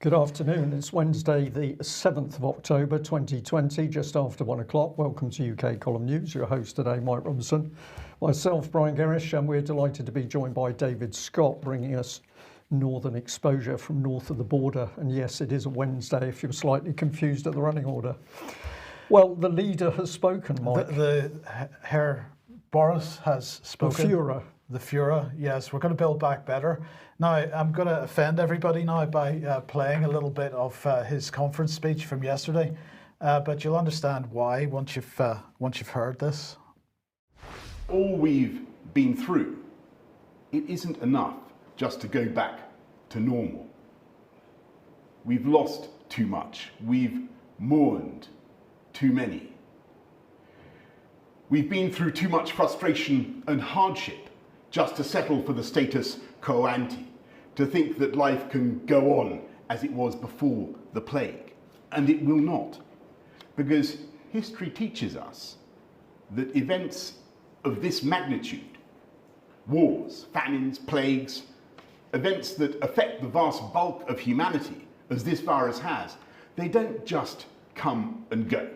Good afternoon. It's Wednesday, the 7th of October 2020, just after 1 o'clock. Welcome to UK Column News. Your host today, Mike Robinson. Myself, Brian Gerrish, and we're delighted to be joined by David Scott, bringing us northern exposure from north of the border. And yes, it is a Wednesday if you're slightly confused at the running order. Well, the leader has spoken, Mike. Herr Boris has spoken. The Führer. The Führer, yes. We're going to build back better. Now, I'm going to offend everybody now by playing a little bit of his conference speech from yesterday, but you'll understand why once you've heard this. All we've been through, it isn't enough just to go back to normal. We've lost too much. We've mourned too many. We've been through too much frustration and hardship just to settle for the status quo ante, to think that life can go on as it was before the plague. And it will not, because history teaches us that events of this magnitude, wars, famines, plagues, events that affect the vast bulk of humanity, as this virus has, they don't just come and go.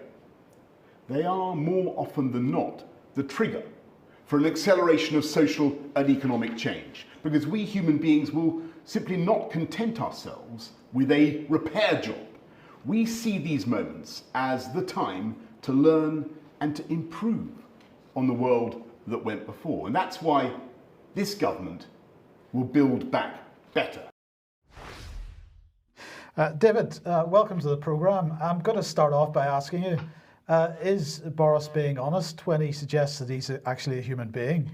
They are more often than not the trigger for an acceleration of social and economic change, because we human beings will simply not content ourselves with a repair job. We see these moments as the time to learn and to improve on the world that went before. And that's why this government will build back better. David, welcome to the programme. I'm going to start off by asking you, is Boris being honest when he suggests that he's actually a human being?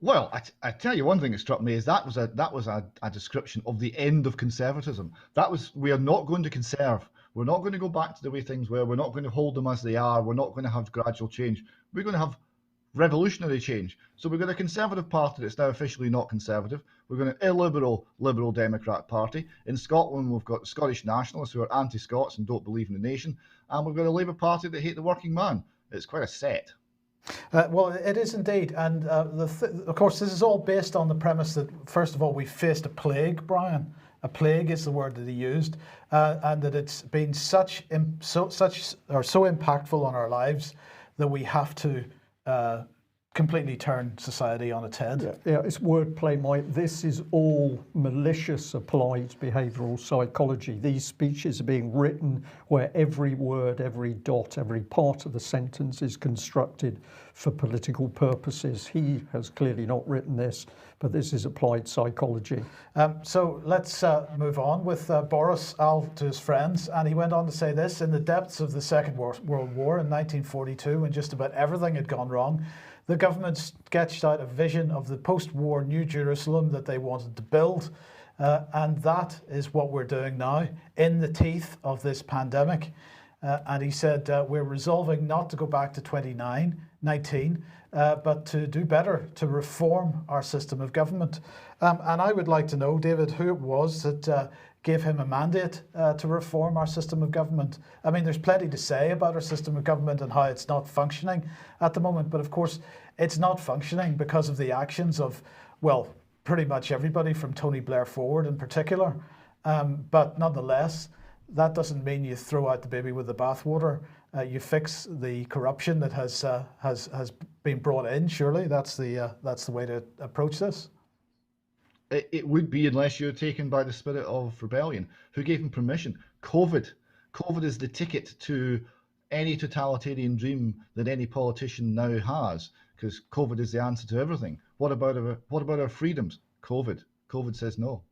Well, I tell you one thing that struck me is that was a description of the end of conservatism. We are not going to conserve. We're not going to go back to the way things were. We're not going to hold them as they are. We're not going to have gradual change. We're going to have revolutionary change. So we've got a Conservative Party that's now officially not Conservative. We've got an illiberal Liberal Democrat Party. In Scotland, we've got Scottish nationalists who are anti-Scots and don't believe in the nation. And we've got a Labour Party that hate the working man. It's quite a set. Well, it is indeed. And of course, this is all based on the premise that, first of all, we faced a plague, Brian. A plague is the word that he used, and that it's been so impactful on our lives that we have to completely turn society on its head. Yeah, it's wordplay, Mike. This is all malicious applied behavioural psychology. These speeches are being written where every word, every dot, every part of the sentence is constructed for political purposes. He has clearly not written this, but this is applied psychology. So let's move on with Boris to his friends. And he went on to say this: in the depths of the Second World War in 1942, when just about everything had gone wrong, the government sketched out a vision of the post-war New Jerusalem that they wanted to build. And that is what we're doing now in the teeth of this pandemic. And he said, we're resolving not to go back to 2019, but to do better, to reform our system of government. And I would like to know, David, who it was that gave him a mandate to reform our system of government. I mean, there's plenty to say about our system of government and how it's not functioning at the moment, but of course it's not functioning because of the actions of, well, pretty much everybody from Tony Blair forward in particular. But nonetheless, that doesn't mean you throw out the baby with the bathwater. You fix the corruption that has been brought in. Surely that's the way to approach this. It would be, unless you're taken by the spirit of rebellion. Who gave him permission? COVID is the ticket to any totalitarian dream that any politician now has, because COVID is the answer to everything. What about our freedoms? COVID says no.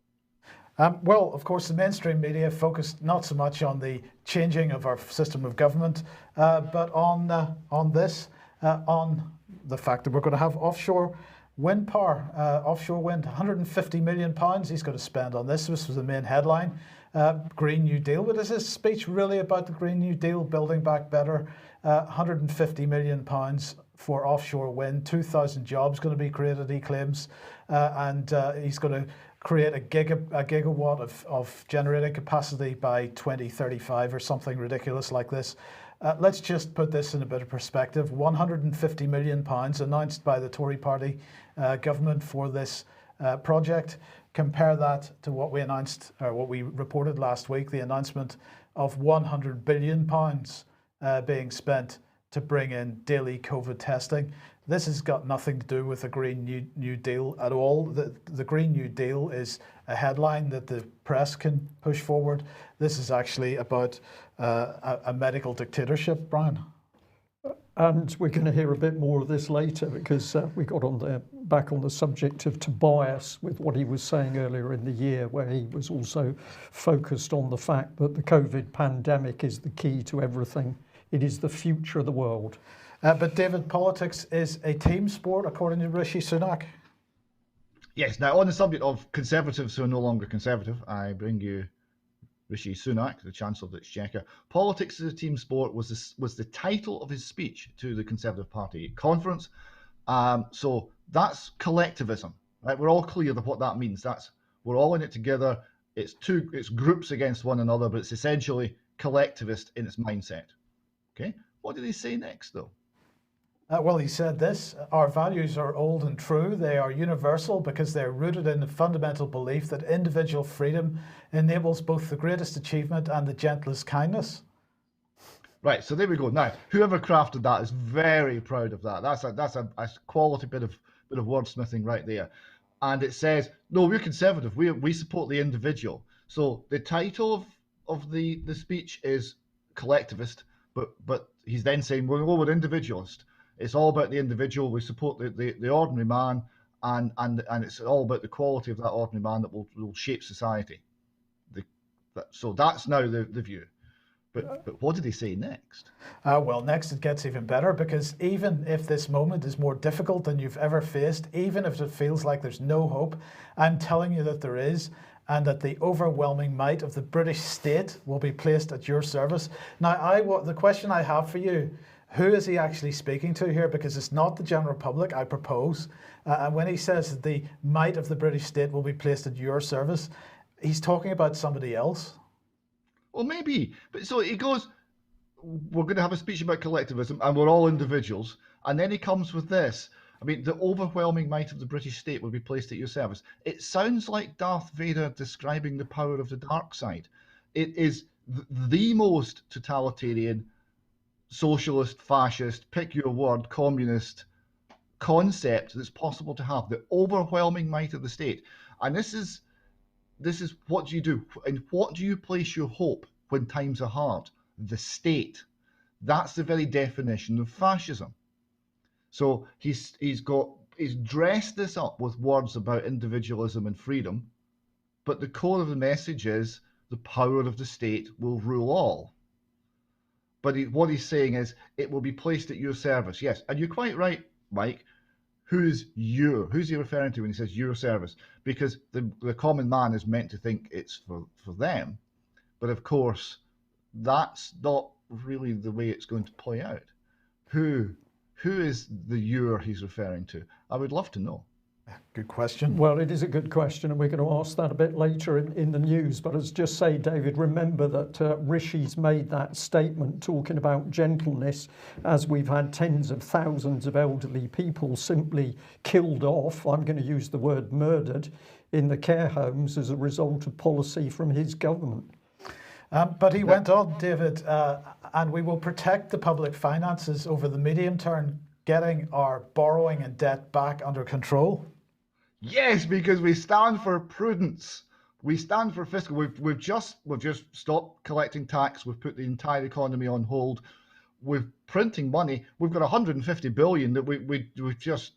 Well, of course, the mainstream media focused not so much on the changing of our system of government, but on the fact that we're going to have offshore wind power, offshore wind, £150 million he's going to spend on this. This was the main headline. Green New Deal. But is this speech really about the Green New Deal, building back better? £150 million for offshore wind, 2,000 jobs going to be created, he claims, and he's going to create a gigawatt of generating capacity by 2035 or something ridiculous like this. Let's just put this in a bit of perspective. £150 million announced by the Tory party government for this project. Compare that to what we announced, or what we reported last week, the announcement of £100 billion being spent to bring in daily COVID testing. This has got nothing to do with the Green New Deal at all. The Green New Deal is a headline that the press can push forward. This is actually about a medical dictatorship, Brian. And we're going to hear a bit more of this later, because we got back on the subject of Tobias with what he was saying earlier in the year, where he was also focused on the fact that the COVID pandemic is the key to everything. It is the future of the world. But David, politics is a team sport, according to Rishi Sunak. Yes. Now, on the subject of Conservatives who are no longer Conservative, I bring you Rishi Sunak, the Chancellor of the Exchequer. Politics is a team sport was the title of his speech to the Conservative Party conference. So that's collectivism, right? We're all clear of what that means. We're all in it together. It's groups against one another, but it's essentially collectivist in its mindset. Okay. What did he say next, though? Well, he said this: our values are old and true. They are universal because they're rooted in the fundamental belief that individual freedom enables both the greatest achievement and the gentlest kindness. Right, so there we go. Now, whoever crafted that is very proud of that. That's a quality bit of wordsmithing right there. And it says, no, we're Conservative. We support the individual. So the title of the speech is collectivist, but he's then saying, well, we're individualist. It's all about the individual. We support the ordinary man, and it's all about the quality of that ordinary man that will shape society. So that's now the view. But what did he say next? Well, next it gets even better, because even if this moment is more difficult than you've ever faced, even if it feels like there's no hope, I'm telling you that there is, and that the overwhelming might of the British state will be placed at your service. Now, the question I have for you, who is he actually speaking to here? Because it's not the general public, I propose. And when he says that the might of the British state will be placed at your service, he's talking about somebody else. Well, maybe. But so he goes, we're going to have a speech about collectivism and we're all individuals. And then he comes with this. I mean, the overwhelming might of the British state will be placed at your service. It sounds like Darth Vader describing the power of the dark side. It is the most totalitarian, socialist, fascist, pick your word, communist concept that's possible to have. The overwhelming might of the state. And this is what do you do? And what do you place your hope when times are hard? The state. That's the very definition of fascism. So he's dressed this up with words about individualism and freedom, but the core of the message is the power of the state will rule all. But what he's saying is it will be placed at your service. Yes, and you're quite right, Mike. Who's he referring to when he says your service? Because the common man is meant to think it's for them. But of course, that's not really the way it's going to play out. Who is the your he's referring to? I would love to know. Good question. Well, it is a good question, and we're going to ask that a bit later in the news. But as just say, David, remember that Rishi's made that statement talking about gentleness, as we've had tens of thousands of elderly people simply killed off, I'm going to use the word murdered, in the care homes as a result of policy from his government. But he went on, David, and we will protect the public finances over the medium term, getting our borrowing and debt back under control. Yes, because we stand for prudence. We stand for fiscal. We've just stopped collecting tax. We've put the entire economy on hold. We're printing money. We've got 150 billion that we've just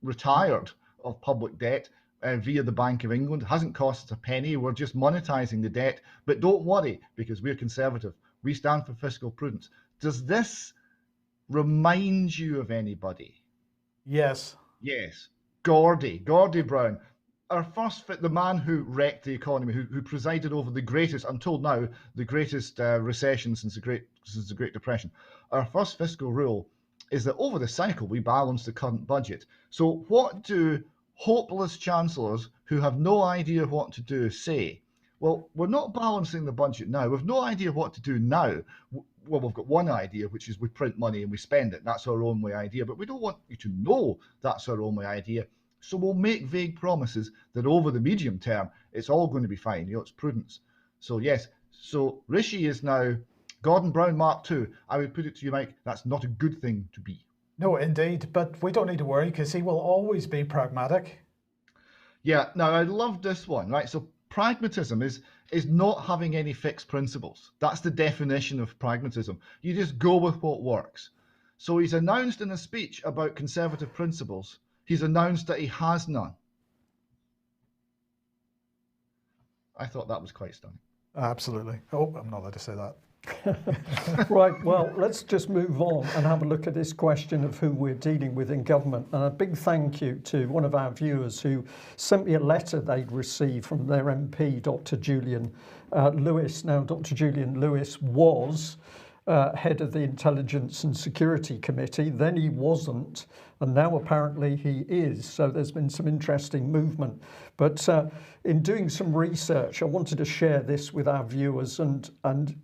retired of public debt via the Bank of England. It hasn't cost us a penny. We're just monetizing the debt. But don't worry, because we're Conservative. We stand for fiscal prudence. Does this remind you of anybody? Yes. Yes. Gordy Brown, the man who wrecked the economy, who presided over the greatest, until now, the greatest recession since the Great Depression. Our first fiscal rule is that over the cycle we balance the current budget. So what do hopeless chancellors who have no idea what to do say? Well, we're not balancing the budget now. We've no idea what to do now. Well, we've got one idea, which is we print money and we spend it. That's our only idea. But we don't want you to know that's our only idea. So we'll make vague promises that over the medium term, it's all going to be fine. It's prudence. So yes, so Rishi is now Gordon Brown Mark II. I would put it to you, Mike, that's not a good thing to be. No, indeed, but we don't need to worry because he will always be pragmatic. Yeah, now I love this one, right? So pragmatism is not having any fixed principles. That's the definition of pragmatism. You just go with what works. So he's announced in a speech about conservative principles, he's announced that he has none. I thought that was quite stunning. Absolutely. Oh, I'm not allowed to say that. Right, well, let's just move on and have a look at this question of who we're dealing with in government. And a big thank you to one of our viewers who sent me a letter they'd received from their MP, Dr Julian Lewis. Now, Dr Julian Lewis was head of the Intelligence and Security Committee, then he wasn't, and now apparently he is. So there's been some interesting movement. But in doing some research, I wanted to share this with our viewers, and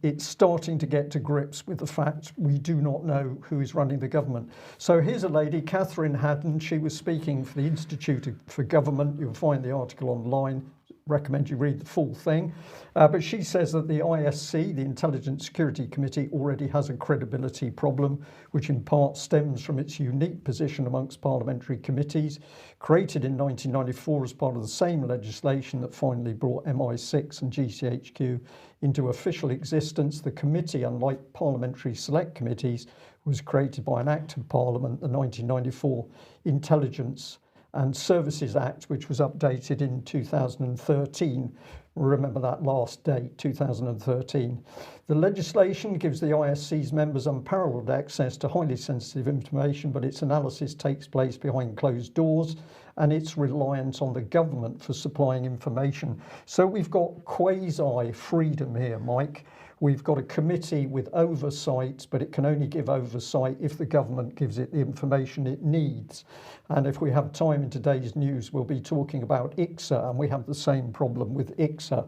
it's starting to get to grips with the fact we do not know who is running the government. So here's a lady, Catherine Haddon. She was speaking for the Institute for Government. You'll find the article online. Recommend you read the full thing. But she says that the ISC, the Intelligence Security Committee, already has a credibility problem, which in part stems from its unique position amongst parliamentary committees. Created in 1994 as part of the same legislation that finally brought MI6 and GCHQ into official existence, the committee, unlike parliamentary select committees, was created by an Act of Parliament, the 1994 Intelligence and Services Act, which was updated in 2013. Remember that last date, 2013. The legislation gives the ISC's members unparalleled access to highly sensitive information, but its analysis takes place behind closed doors and it's reliant on the government for supplying information. So we've got quasi-freedom here, Mike. We've got a committee with oversight, but it can only give oversight if the government gives it the information it needs. And if we have time in today's news, we'll be talking about ICSA, and we have the same problem with ICSA.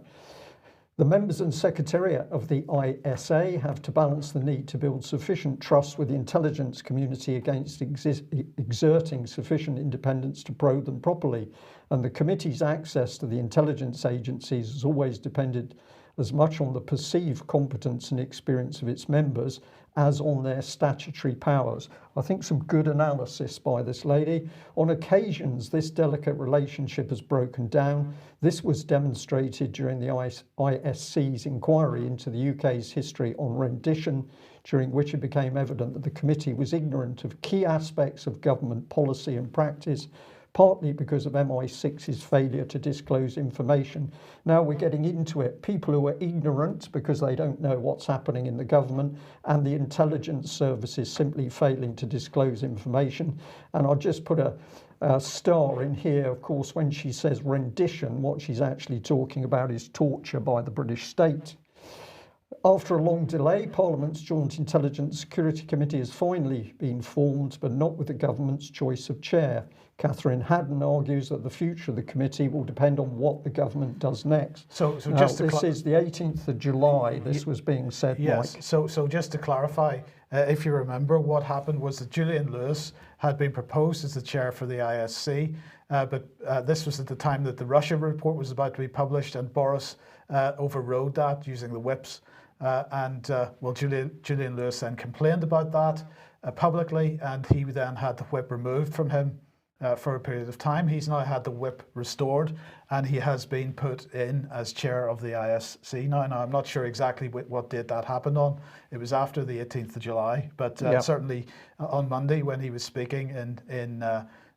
The members and secretariat of the ISA have to balance the need to build sufficient trust with the intelligence community against exerting sufficient independence to probe them properly. And the committee's access to the intelligence agencies has always depended as much on the perceived competence and experience of its members as on their statutory powers. I think some good analysis by this lady. On occasions, this delicate relationship has broken down. This was demonstrated during the ISC's inquiry into the UK's history on rendition, during which it became evident that the committee was ignorant of key aspects of government policy and practice, partly because of MI6's failure to disclose information. Now we're getting into it. People who are ignorant because they don't know what's happening in the government, and the intelligence services simply failing to disclose information. And I'll just put a star in here. Of course, when she says rendition, what she's actually talking about is torture by the British state. After a long delay, Parliament's Joint Intelligence Security Committee has finally been formed, but not with the government's choice of chair. Catherine Haddon argues that the future of the committee will depend on what the government does next. So just this is the 18th of July, this was being said, yes, Mike. So just to clarify, if you remember, what happened was that Julian Lewis had been proposed as the chair for the ISC, but this was at the time that the Russia report was about to be published, and Boris overrode that using the whips. Julian Lewis then complained about that publicly, and he then had the whip removed from him for a period of time. He's now had the whip restored, and he has been put in as chair of the ISC now. Now, I'm not sure exactly what date that happened on. It was after the 18th of July, but certainly on Monday when he was speaking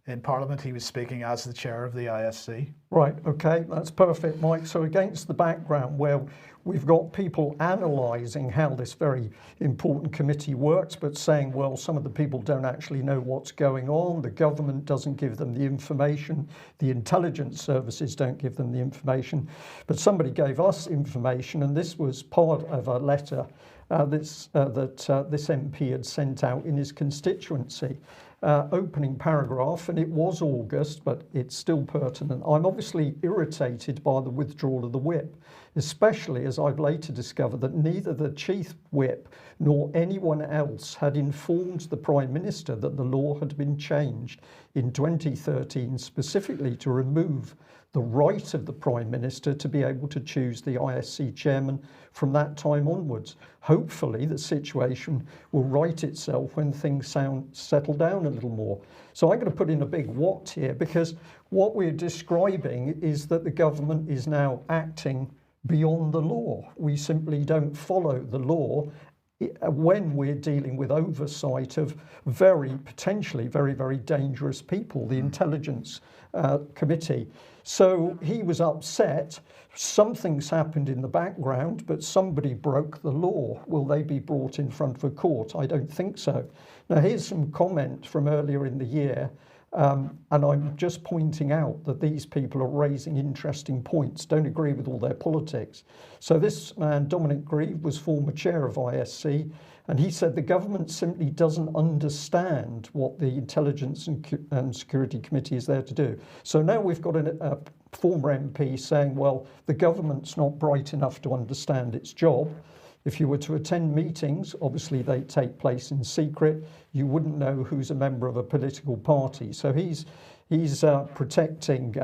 in Parliament, he was speaking as the chair of the ISC. Right, okay, that's perfect, Mike. So against the background where we've got people analysing how this very important committee works, but saying, well, some of the people don't actually know what's going on, the government doesn't give them the information, the intelligence services don't give them the information, but somebody gave us information, and this was part of a letter that this MP had sent out in his constituency. opening paragraph, and it was August, but it's still pertinent. I'm obviously irritated by the withdrawal of the whip, especially as I've later discovered that neither the chief whip nor anyone else had informed the Prime Minister that the law had been changed in 2013 specifically to remove the right of the Prime Minister to be able to choose the ISC chairman from that time onwards. Hopefully the situation will right itself when things settle down a little more. So I'm going to put in a big what here, because what we're describing is that the government is now acting beyond the law. We simply don't follow the law when we're dealing with oversight of potentially very dangerous people, the Intelligence Committee. So he was upset. Something's happened in the background, but somebody broke the law. Will they be brought in front of a court? I don't think so. Now, here's some comment from earlier in the year. And I'm just pointing out that these people are raising interesting points, don't agree with all their politics. So this man, Dominic Raab, was former chair of ISC, and he said the government simply doesn't understand what the Intelligence and Security Committee is there to do. So now we've got a former MP saying, well, the government's not bright enough to understand its job. If you were to attend meetings, obviously they take place in secret. You wouldn't know who's a member of a political party. So he's protecting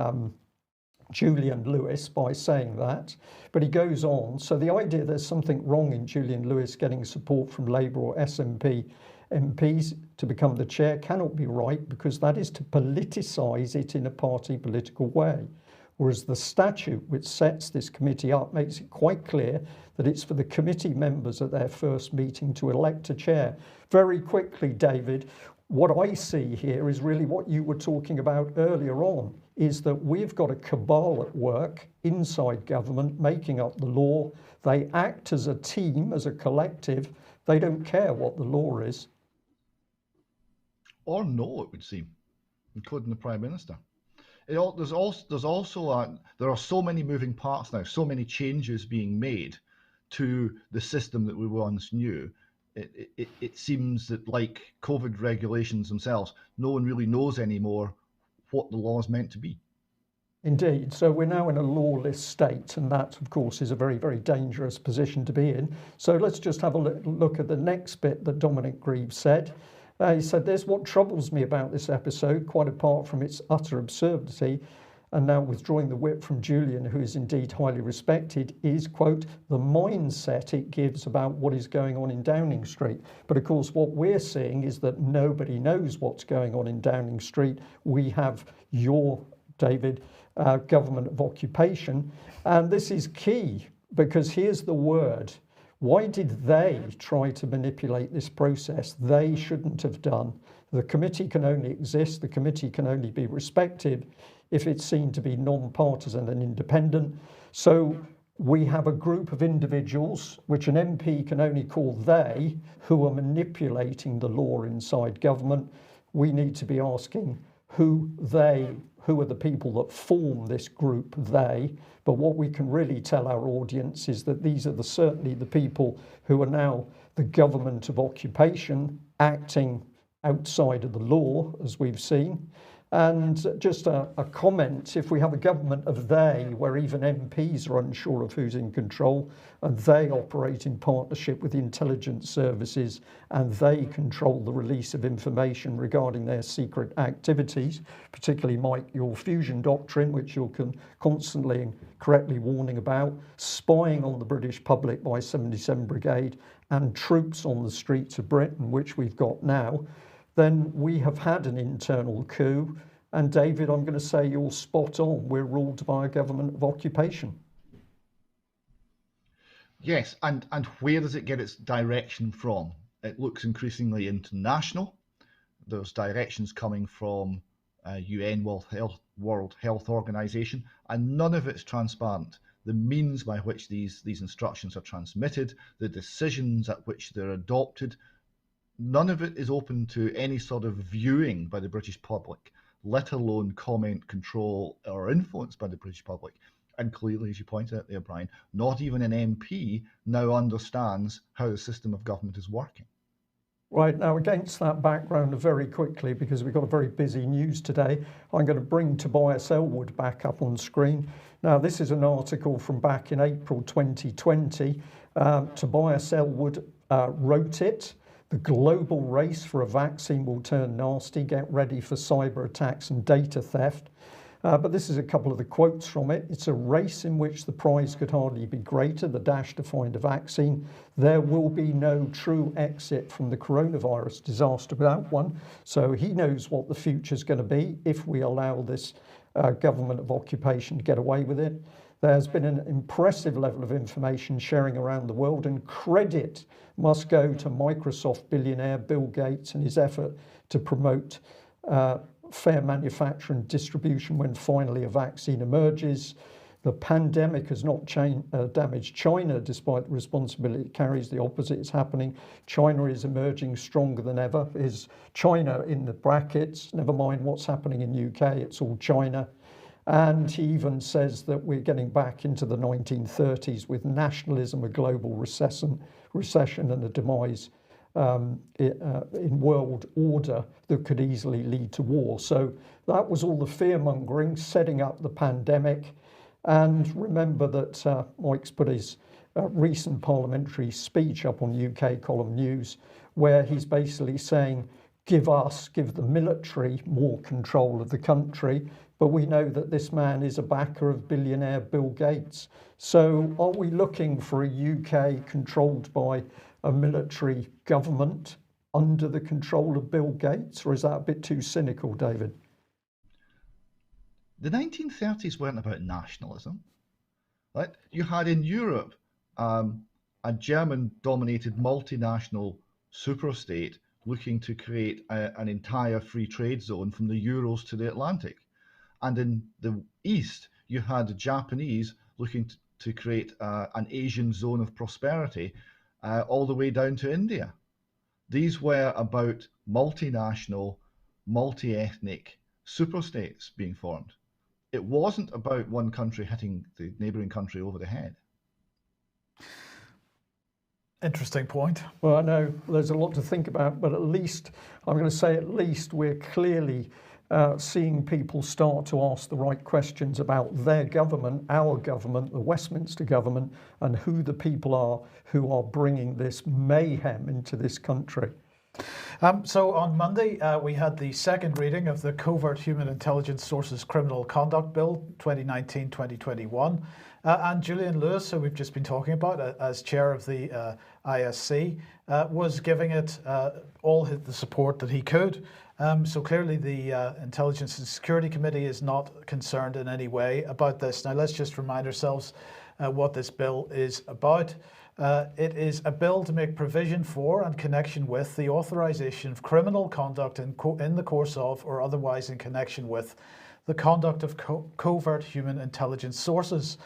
Julian Lewis by saying that. But he goes on. So the idea there's something wrong in Julian Lewis getting support from Labour or SNP MPs to become the chair cannot be right, because that is to politicise it in a party political way. Whereas the statute which sets this committee up makes it quite clear that it's for the committee members at their first meeting to elect a chair. Very quickly, David, what I see here is really what you were talking about earlier on, is that we've got a cabal at work inside government making up the law. They act as a team, as a collective. They don't care what the law is. Or no, it would seem, including the Prime Minister. There are so many moving parts now, so many changes being made to the system that we once knew. It seems that, like COVID regulations themselves, no one really knows anymore what the law is meant to be. Indeed. So we're now in a lawless state, and that, of course, is a very dangerous position to be in. So let's just have a look at the next bit that Dominic Raab said. He said, "There's what troubles me about this episode, quite apart from its utter absurdity, and now withdrawing the whip from Julian, who is indeed highly respected, is, quote, the mindset it gives about what is going on in Downing Street." But of course, what we're seeing is that nobody knows what's going on in Downing Street. We have your, David, government of occupation. And this is key, because here's the word. Why did they try to manipulate this process? They shouldn't have done. The committee can only exist, the committee can only be respected if it's seen to be non-partisan and independent. So we have a group of individuals, which an MP can only call they, who are manipulating the law inside government. We need to be asking who are the people that form this group, they. But what we can really tell our audience is that these are certainly the people who are now the government of occupation, acting outside of the law, as we've seen. And just a comment, if we have a government of they, where even MPs are unsure of who's in control, and they operate in partnership with the intelligence services, and they control the release of information regarding their secret activities, particularly Mike, your fusion doctrine, which you're constantly and correctly warning about, spying on the British public by 77 Brigade, and troops on the streets of Britain, which we've got now, then we have had an internal coup. And David, I'm going to say you're spot on. We're ruled by a government of occupation. Yes, and where does it get its direction from? It looks increasingly international. There's directions coming from UN World Health Organization, and none of it's transparent. The means by which these instructions are transmitted, the decisions at which they're adopted, none of it is open to any sort of viewing by the British public, let alone comment, control, or influence by the British public. And clearly, as you pointed out there, Brian, not even an MP now understands how the system of government is working. Right, now against that background, very quickly, because we've got a very busy news today, I'm going to bring Tobias Ellwood back up on screen. Now this is an article from back in April 2020. Tobias Ellwood wrote it. The global race for a vaccine will turn nasty. Get ready for cyber attacks and data theft. But this is a couple of the quotes from it. It's a race in which the prize could hardly be greater, the dash to find a vaccine. There will be no true exit from the coronavirus disaster without one. So he knows what the future's going to be if we allow this government of occupation to get away with it. There's been an impressive level of information sharing around the world, and credit must go to Microsoft billionaire Bill Gates and his effort to promote fair manufacture and distribution when finally a vaccine emerges. The pandemic has not damaged China, despite the responsibility it carries. The opposite is happening. China is emerging stronger than ever. Is China in the brackets? Never mind what's happening in UK, it's all China. And he even says that we're getting back into the 1930s with nationalism, a global recession and a demise in world order that could easily lead to war. So that was all the fear-mongering, setting up the pandemic. And remember that Mike's put his recent parliamentary speech up on UK Clomn News, where he's basically saying, give the military more control of the country. But we know that this man is a backer of billionaire Bill Gates. So are we looking for a UK controlled by a military government under the control of Bill Gates, or is that a bit too cynical, David? The 1930s weren't about nationalism, right? You had in Europe a German-dominated multinational superstate looking to create an entire free trade zone from the Urals to the Atlantic. And in the East, you had the Japanese looking to create an Asian zone of prosperity all the way down to India. These were about multinational, multi-ethnic superstates being formed. It wasn't about one country hitting the neighbouring country over the head. Interesting point. Well, I know there's a lot to think about, but at least, I'm going to say at least we're clearly seeing people start to ask the right questions about their government, our government, the Westminster government, and who the people are who are bringing this mayhem into this country. So on Monday, we had the second reading of the Covert Human Intelligence Sources Criminal Conduct Bill 2019-2021. And Julian Lewis, who we've just been talking about as chair of the ISC, was giving it all the support that he could. So clearly the Intelligence and Security Committee is not concerned in any way about this. Now let's just remind ourselves what this bill is about. It is a bill to make provision for and connection with the authorisation of criminal conduct in the course of or otherwise in connection with the conduct of covert human intelligence sources.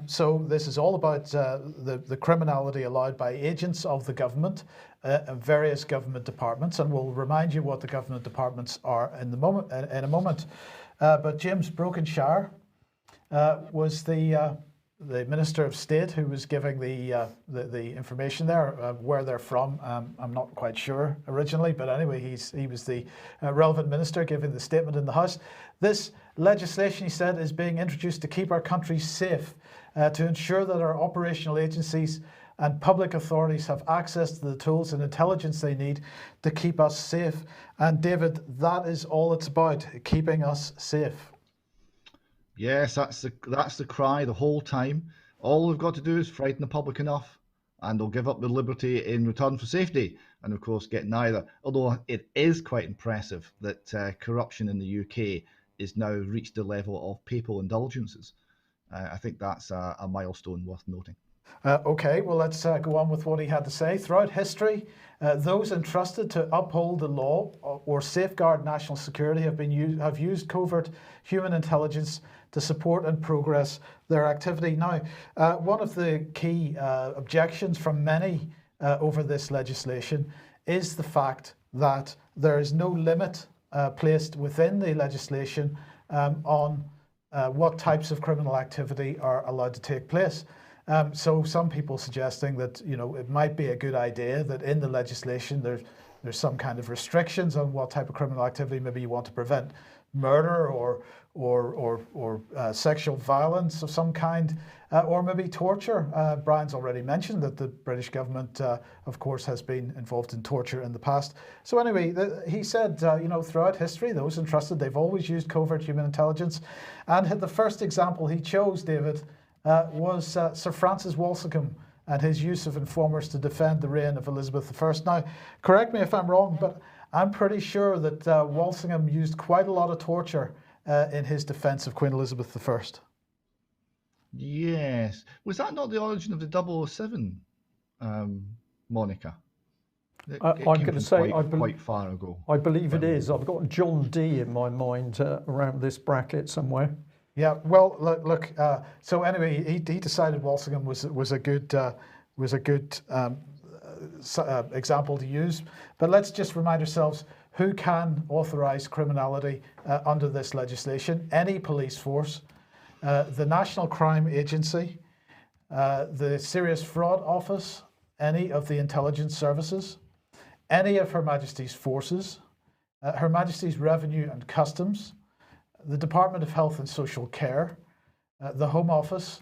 So this is all about the criminality allowed by agents of the government, various government departments, and we'll remind you what the government departments are in a moment. But James Brokenshire was the Minister of State who was giving the information there. Where they're from, I'm not quite sure originally, but anyway, he was the relevant minister giving the statement in the House. This legislation, he said, is being introduced to keep our country safe, to ensure that our operational agencies and public authorities have access to the tools and intelligence they need to keep us safe. And David, that is all it's about, keeping us safe. Yes, that's the cry the whole time. All we've got to do is frighten the public enough, and they'll give up their liberty in return for safety, and of course get neither. Although it is quite impressive that corruption in the UK is now reached the level of papal indulgences. I think that's a milestone worth noting. Okay, well, let's go on with what he had to say. Throughout history, those entrusted to uphold the law or safeguard national security have used covert human intelligence to support and progress their activity. Now, one of the key objections from many over this legislation is the fact that there is no limit placed within the legislation on what types of criminal activity are allowed to take place. So some people suggesting that, you know, it might be a good idea that in the legislation there's some kind of restrictions on what type of criminal activity maybe you want to prevent, murder or sexual violence of some kind, or maybe torture. Brian's already mentioned that the British government, of course, has been involved in torture in the past. So anyway, he said, you know, throughout history, those entrusted, they've always used covert human intelligence. And the first example he chose, David, was Sir Francis Walsingham and his use of informers to defend the reign of Elizabeth I. Now, correct me if I'm wrong, but I'm pretty sure that Walsingham used quite a lot of torture in his defence of Queen Elizabeth I. Yes. Was that not the origin of the 007 moniker? I'm going to say quite far ago. I believe it is. I've got John D in my mind around this bracket somewhere. Yeah. Well, look. So anyway, he decided Walsingham was a good example to use. But let's just remind ourselves who can authorise criminality under this legislation: any police force, the National Crime Agency, the Serious Fraud Office, any of the intelligence services, any of Her Majesty's forces, Her Majesty's Revenue and Customs, the Department of Health and Social Care, the Home Office,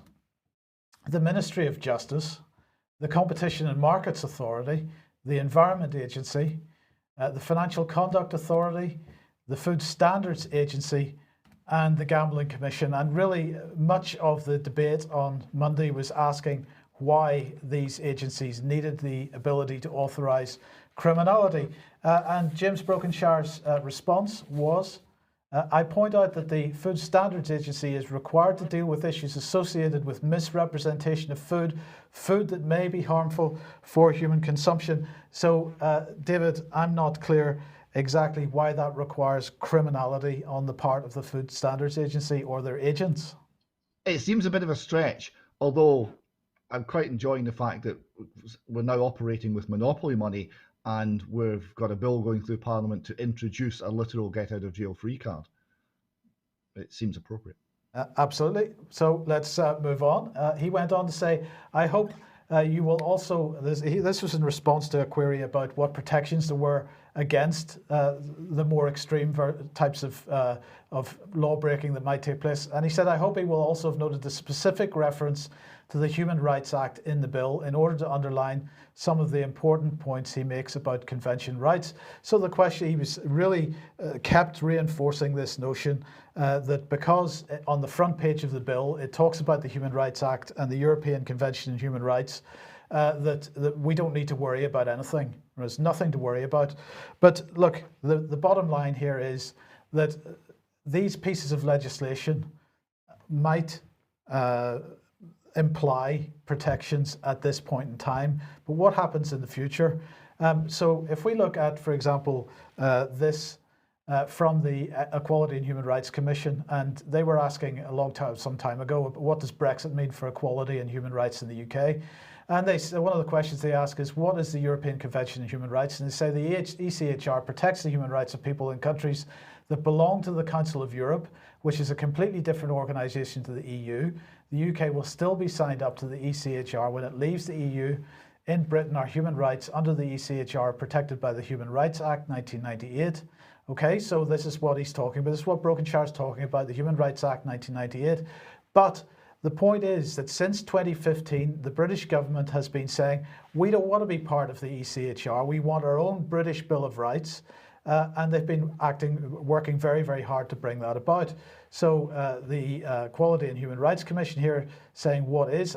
the Ministry of Justice, the Competition and Markets Authority, the Environment Agency, the Financial Conduct Authority, the Food Standards Agency, and the Gambling Commission. And really much of the debate on Monday was asking why these agencies needed the ability to authorise criminality. And James Brokenshire's response was, I point out that the Food Standards Agency is required to deal with issues associated with misrepresentation of food that may be harmful for human consumption. So, David, I'm not clear exactly why that requires criminality on the part of the Food Standards Agency or their agents. It seems a bit of a stretch, although I'm quite enjoying the fact that we're now operating with monopoly money and we've got a bill going through Parliament to introduce a literal get-out-of-jail-free card. It seems appropriate. Absolutely. So let's move on. He went on to say, I hope you will also, this was in response to a query about what protections there were against the more extreme types of law breaking that might take place. And he said, I hope he will also have noted the specific reference to the Human Rights Act in the bill in order to underline some of the important points he makes about convention rights. So the question, he was really kept reinforcing this notion that because on the front page of the bill, it talks about the Human Rights Act and the European Convention on Human Rights, that we don't need to worry about anything. There's nothing to worry about. But look, the bottom line here is that these pieces of legislation might imply protections at this point in time, but what happens in the future? So if we look at, for example, this from the Equality and Human Rights Commission, and they were asking some time ago, what does Brexit mean for equality and human rights in the UK? And one of the questions they ask is, what is the European Convention on Human Rights? And they say the ECHR protects the human rights of people in countries that belong to the Council of Europe, which is a completely different organisation to the EU. The UK will still be signed up to the ECHR when it leaves the EU. In Britain, our human rights under the ECHR are protected by the Human Rights Act 1998. Okay, so this is what he's talking about. This is what Brokenshire's talking about, the Human Rights Act 1998. But the point is that since 2015, the British government has been saying, we don't want to be part of the ECHR. We want our own British Bill of Rights. And they've been working very, very hard to bring that about. So the Equality and Human Rights Commission here asking what is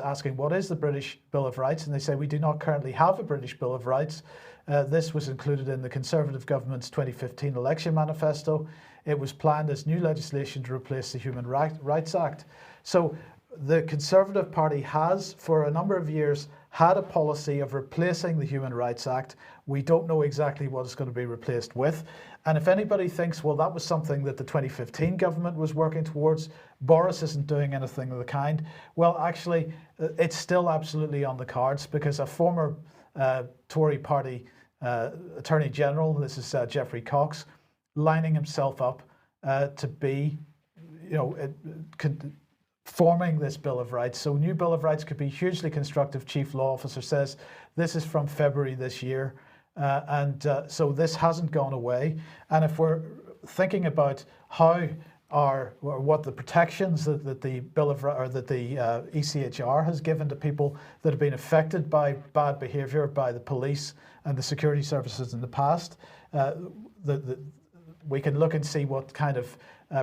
the British Bill of Rights? And they say we do not currently have a British Bill of Rights. This was included in the Conservative government's 2015 election manifesto. It was planned as new legislation to replace the Human Rights Act. So the Conservative Party has, for a number of years, had a policy of replacing the Human Rights Act. We don't know exactly what it's going to be replaced with. And if anybody thinks, well, that was something that the 2015 government was working towards, Boris isn't doing anything of the kind. Well, actually, it's still absolutely on the cards, because a former Tory party Attorney General, this is Geoffrey Cox, lining himself up to be, forming this Bill of Rights. So new Bill of Rights could be hugely constructive. Chief Law Officer says this is from February this year. So this hasn't gone away. And if we're thinking about how or what the protections that the Bill of or that the ECHR has given to people that have been affected by bad behaviour by the police and the security services in the past, we can look and see what kind of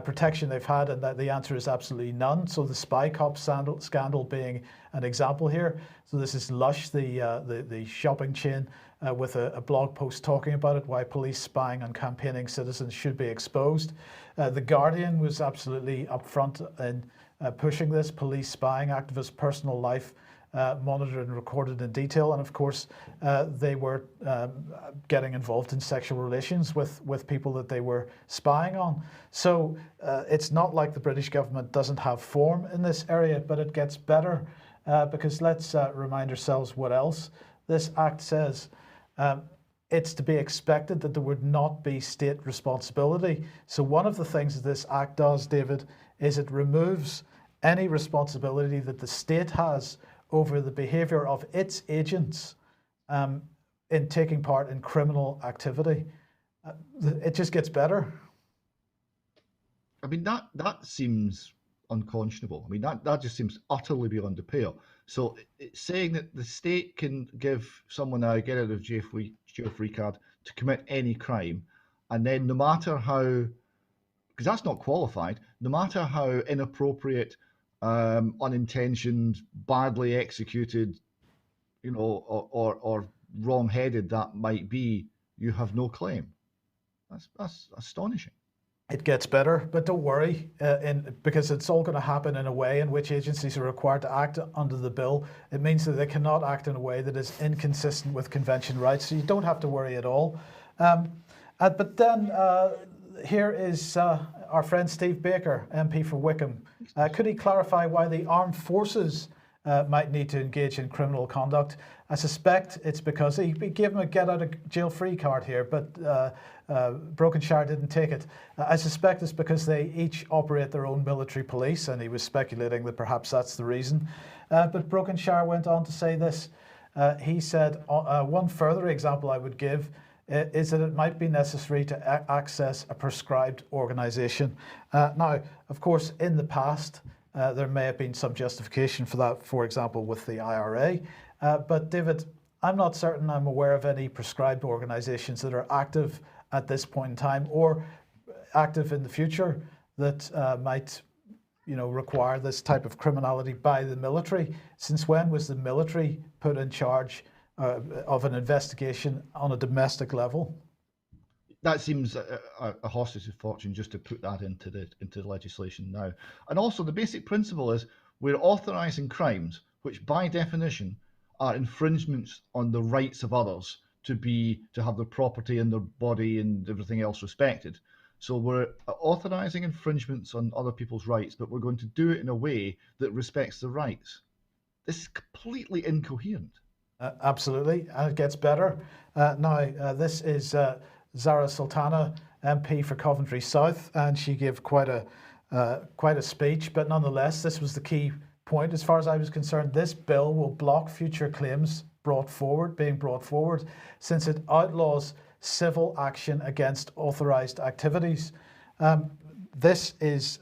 protection they've had, and that the answer is absolutely none. So the spy cop scandal being an example here. So this is Lush, the shopping chain, with a blog post talking about it, why police spying on campaigning citizens should be exposed. The Guardian was absolutely upfront in pushing this, police spying, activists' personal life monitored and recorded in detail. And of course, they were getting involved in sexual relations with people that they were spying on. So it's not like the British government doesn't have form in this area, but it gets better because let's remind ourselves what else this Act says. It's to be expected that there would not be state responsibility. So one of the things that this Act does, David, is it removes any responsibility that the state has over the behaviour of its agents in taking part in criminal activity. It just gets better. I mean, that seems unconscionable. I mean, that just seems utterly beyond the pale. So it's saying that the state can give someone a get out of jail free card to commit any crime, and then no matter how, because that's not qualified, no matter how inappropriate, unintentioned, badly executed, or wrong-headed that might be, you have no claim. That's astonishing. It gets better, but don't worry, because it's all going to happen in a way in which agencies are required to act under the bill. It means that they cannot act in a way that is inconsistent with convention rights, so you don't have to worry at all. But then here is our friend Steve Baker, MP for Wickham. Could he clarify why the armed forces might need to engage in criminal conduct? I suspect it's because he gave him a get out of jail free card here, but Brokenshire didn't take it. I suspect it's because they each operate their own military police, and he was speculating that perhaps that's the reason. But Brokenshire went on to say this. He said, one further example I would give is that it might be necessary to access a prescribed organisation. Now, of course, in the past, there may have been some justification for that, for example, with the IRA. But David, I'm not certain I'm aware of any prescribed organisations that are active at this point in time or active in the future that might, require this type of criminality by the military. Since when was the military put in charge of an investigation on a domestic level? That seems a hostage of fortune just to put that into the legislation now. And also the basic principle is we're authorising crimes which by definition are infringements on the rights of others to have their property and their body and everything else respected. So we're authorising infringements on other people's rights, but we're going to do it in a way that respects their rights. This is completely incoherent. Absolutely, and it gets better. This is Zarah Sultana MP for Coventry South, and she gave quite a speech, but nonetheless, this was the key point. As far as I was concerned, this bill will block future claims being brought forward, since it outlaws civil action against authorised activities. This is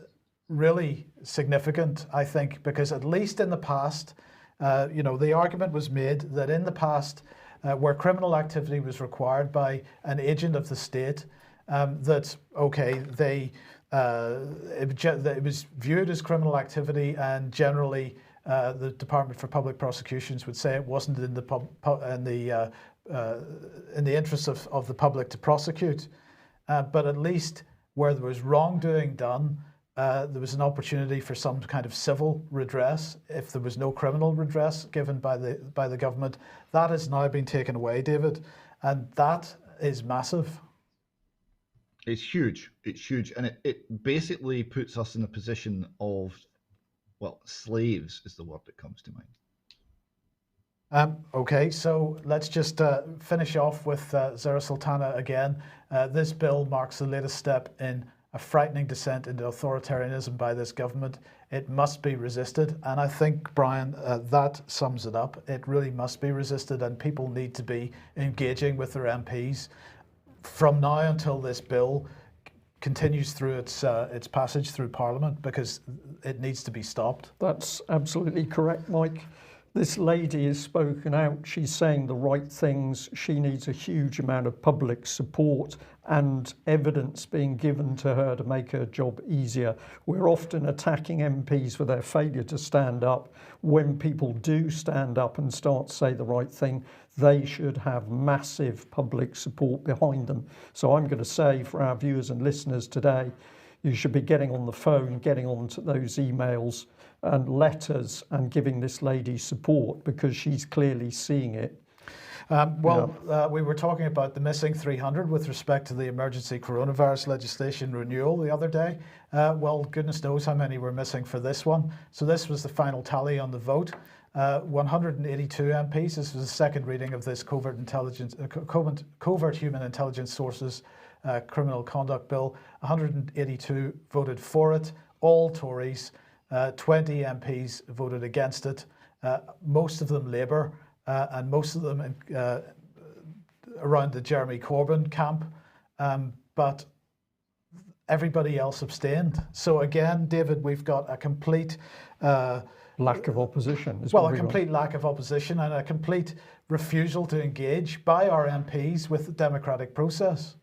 really significant, I think, because at least in the past, the argument was made that in the past, where criminal activity was required by an agent of the state, it was viewed as criminal activity, and generally the Department for Public Prosecutions would say it wasn't in the interests of the public to prosecute. But at least where there was wrongdoing done, there was an opportunity for some kind of civil redress if there was no criminal redress given by the government. That has now been taken away, David, and that is massive. It's huge. It's huge, and it basically puts us in a position of, slaves is the word that comes to mind. Okay, so let's just finish off with Zarah Sultana again. This bill marks the latest step in a frightening descent into authoritarianism by this government. It must be resisted. And I think, Brian, that sums it up. It really must be resisted, and people need to be engaging with their MPs from now until this bill continues through its passage through Parliament, because it needs to be stopped. That's absolutely correct, Mike. This lady has spoken out. She's saying the right things. She needs a huge amount of public support and evidence being given to her to make her job easier. We're often attacking MPs for their failure to stand up. When people do stand up and start to say the right thing, they should have massive public support behind them. So I'm going to say for our viewers and listeners today, you should be getting on the phone, getting onto those emails and letters and giving this lady support, because she's clearly seeing it. We were talking about the missing 300 with respect to the emergency coronavirus legislation renewal the other day. Well, goodness knows how many were missing for this one. So this was the final tally on the vote. 182 MPs. This was the second reading of this Covert Human Intelligence Sources criminal conduct bill. 182 voted for it, all Tories. 20 MPs voted against it, most of them Labour, and most of them around the Jeremy Corbyn camp, but everybody else abstained. So again, David, we've got a complete lack of opposition. A complete lack of opposition and a complete refusal to engage by our MPs with the democratic process.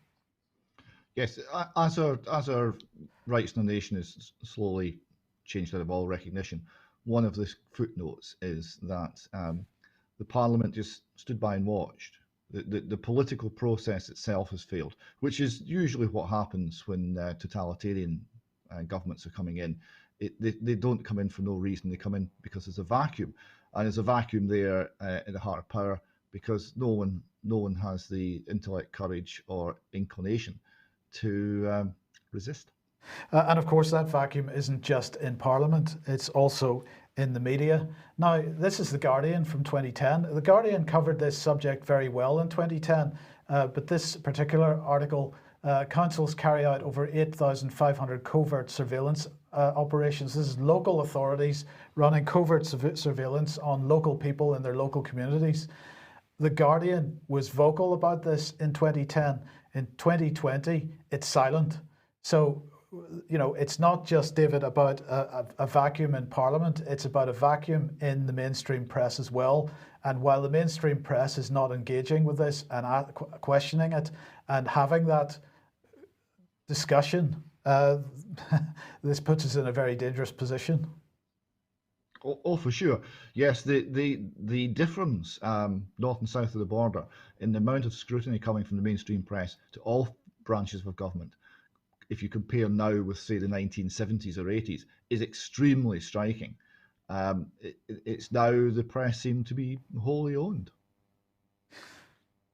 Yes, as our rights in the nation is slowly changed out of all recognition, one of the footnotes is that the Parliament just stood by and watched. The political process itself has failed, which is usually what happens when totalitarian governments are coming in. They don't come in for no reason. They come in because there's a vacuum, and there's a vacuum there in the heart of power, because no one has the intellect, courage, or inclination to resist. And of course, that vacuum isn't just in Parliament, it's also in the media. Now, this is The Guardian from 2010. The Guardian covered this subject very well in 2010, but this particular article, councils carry out over 8,500 covert surveillance operations. This is local authorities running covert surveillance on local people in their local communities. The Guardian was vocal about this in 2010. In 2020, it's silent. So, you know, it's not just, David, about a vacuum in Parliament, it's about a vacuum in the mainstream press as well. And while the mainstream press is not engaging with this and questioning it and having that discussion, this puts us in a very dangerous position. Oh, for sure. Yes, the difference north and south of the border in the amount of scrutiny coming from the mainstream press to all branches of government, if you compare now with, say, the 1970s or 80s, is extremely striking. It's now the press seem to be wholly owned.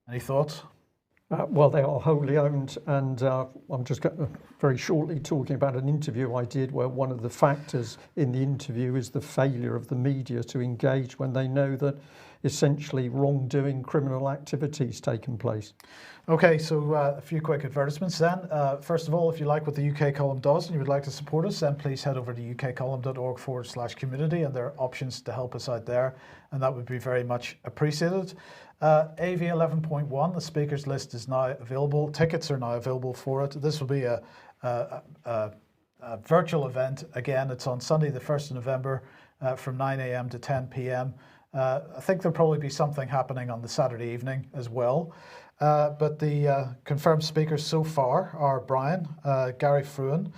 Any thoughts? Well, they are wholly owned, and I'm just very shortly talking about an interview I did where one of the factors in the interview is the failure of the media to engage when they know that essentially wrongdoing, criminal activities taking place. Okay, so a few quick advertisements then. First of all, if you like what the UK Column does and you would like to support us, then please head over to ukcolumn.org/community, and there are options to help us out there, and that would be very much appreciated. AV 11.1, the speakers list is now available. Tickets are now available for it. This will be a virtual event. Again, it's on Sunday the 1st of November from 9 a.m. to 10 p.m. I think there'll probably be something happening on the Saturday evening as well. But the confirmed speakers so far are Brian, Gary Fruin,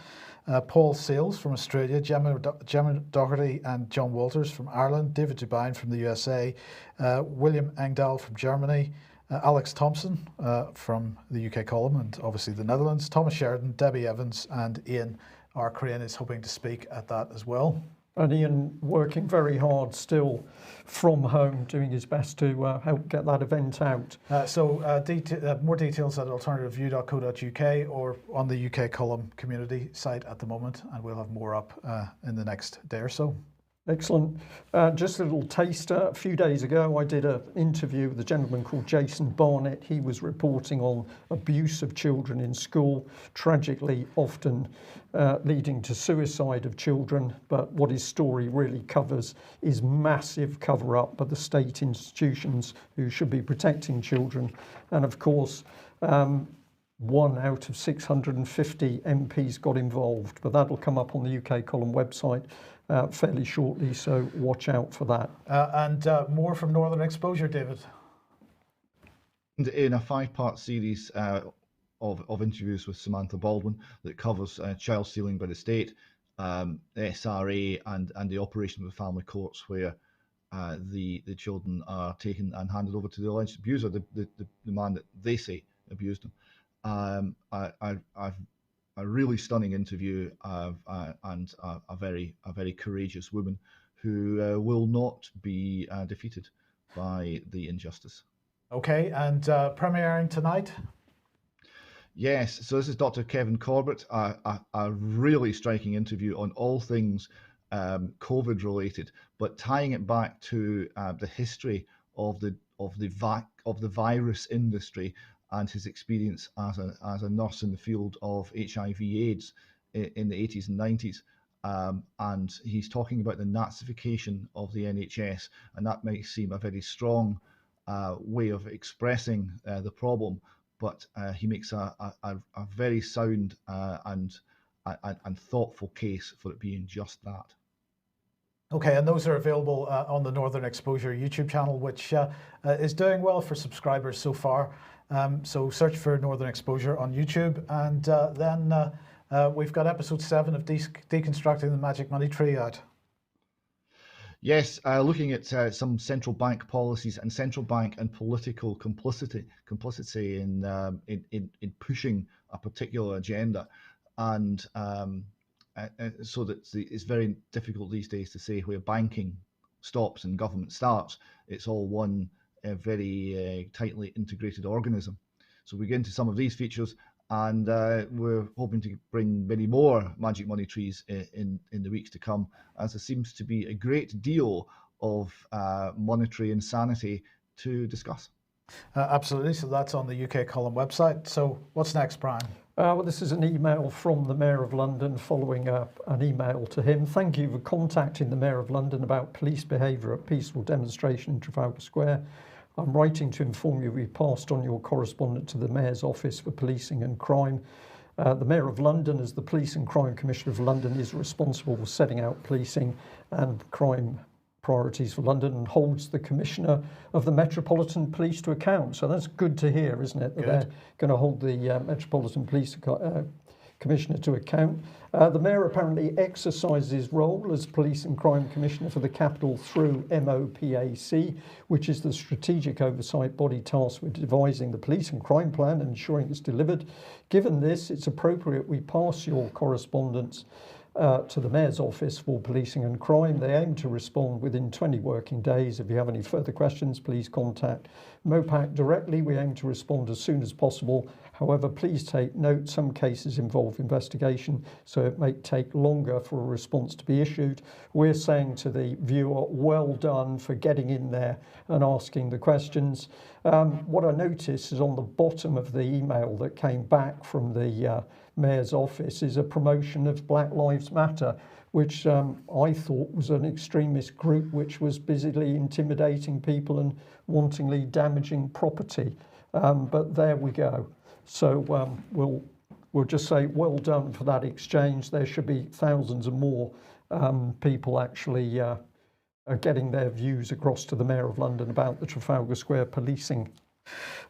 Paul Sales from Australia, Gemma Doherty and John Walters from Ireland, David Dubine from the USA, William Engdahl from Germany, Alex Thompson from the UK Column and obviously the Netherlands, Thomas Sheridan, Debbie Evans and Ian R. Crane is hoping to speak at that as well. And Ian working very hard still from home, doing his best to help get that event out. More details at alternativeview.co.uk or on the UK Column community site at the moment, and we'll have more up in the next day or so. Excellent. Just a little taster. A few days ago, I did an interview with a gentleman called Jason Barnett. He was reporting on abuse of children in school, tragically often leading to suicide of children. But what his story really covers is massive cover-up by the state institutions who should be protecting children. And of course, 1 out of 650 MPs got involved. But that'll come up on the UK Column website fairly shortly, so watch out for that. And more from Northern Exposure, David. In a 5-part series of interviews with Samantha Baldwin that covers child stealing by the state, SRA, and the operation of the family courts, where the children are taken and handed over to the alleged abuser, the man that they say abused them. A really stunning interview and a very courageous woman who will not be defeated by the injustice. Okay, and premiering tonight? Yes, so this is Dr. Kevin Corbett, a really striking interview on all things COVID related, but tying it back to the history of the virus industry and his experience as a nurse in the field of HIV/AIDS in the 80s and 90s. And he's talking about the Nazification of the NHS, and that might seem a very strong way of expressing the problem, but he makes a very sound and thoughtful case for it being just that. Okay, and those are available on the Northern Exposure YouTube channel, which is doing well for subscribers so far. So search for Northern Exposure on YouTube, and then we've got episode 7 of Deconstructing the Magic Money Tree out. Yes, looking at some central bank policies and central bank and political complicity in pushing a particular agenda, and so that it's very difficult these days to say where banking stops and government starts. It's all one very tightly integrated organism. So we get into some of these features, and we're hoping to bring many more magic money trees in the weeks to come, as there seems to be a great deal of monetary insanity to discuss. Absolutely. So that's on the UK Column website. So what's next, Brian? Well, this is an email from the Mayor of London following up an email to him. Thank you for contacting the Mayor of London about police behaviour at peaceful demonstration in Trafalgar Square. I'm writing to inform you we passed on your correspondence to the Mayor's Office for Policing and Crime. The Mayor of London, as the Police and Crime Commissioner of London, is responsible for setting out policing and crime priorities for London and holds the Commissioner of the Metropolitan Police to account. So that's good to hear, isn't it? That they're going to hold the Metropolitan Police Commissioner to account. The Mayor apparently exercises his role as Police and Crime Commissioner for the capital through MOPAC, which is the strategic oversight body tasked with devising the police and crime plan and ensuring it's delivered. Given this, it's appropriate we pass your correspondence to the Mayor's Office for Policing and Crime. They aim to respond within 20 working days. If you have any further questions, please contact MOPAC directly. We aim to respond as soon as possible. However, please take note, some cases involve investigation, so it may take longer for a response to be issued. We're saying to the viewer, well done for getting in there and asking the questions. What I noticed is on the bottom of the email that came back from the Mayor's Office is a promotion of Black Lives Matter, which I thought was an extremist group which was busily intimidating people and wantonly damaging property. But there we go. So we'll just say well done for that exchange. There should be thousands of more people actually are getting their views across to the Mayor of London about the Trafalgar Square policing.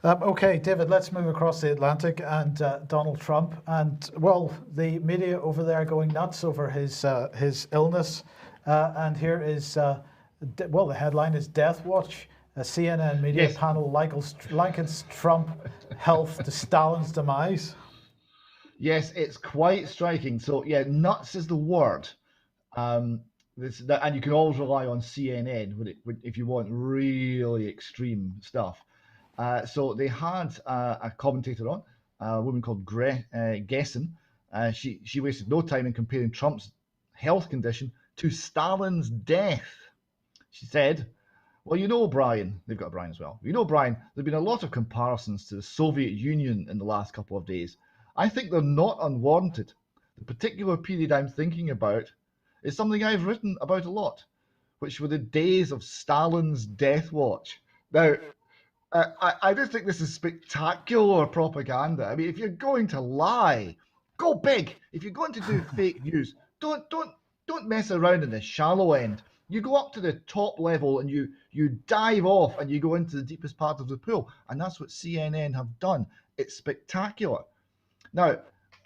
Okay, David, let's move across the Atlantic and Donald Trump. And, well, the media over there going nuts over his illness. And here is, well, the headline is Death Watch. A CNN media panel likens Trump health to Stalin's demise. Yes, it's quite striking. So, yeah, nuts is the word. And you can always rely on CNN if you want really extreme stuff. So they had a commentator on, a woman called Gessen. She wasted no time in comparing Trump's health condition to Stalin's death. She said, well, you know, Brian, they've got Brian as well. You know, Brian, there have been a lot of comparisons to the Soviet Union in the last couple of days. I think they're not unwarranted. The particular period I'm thinking about is something I've written about a lot, which were the days of Stalin's death watch. Now, I just think this is spectacular propaganda. I mean, if you're going to lie, go big. If you're going to do fake news, don't mess around in the shallow end. You go up to the top level and you dive off and you go into the deepest part of the pool, and that's what CNN have done. It's spectacular. Now,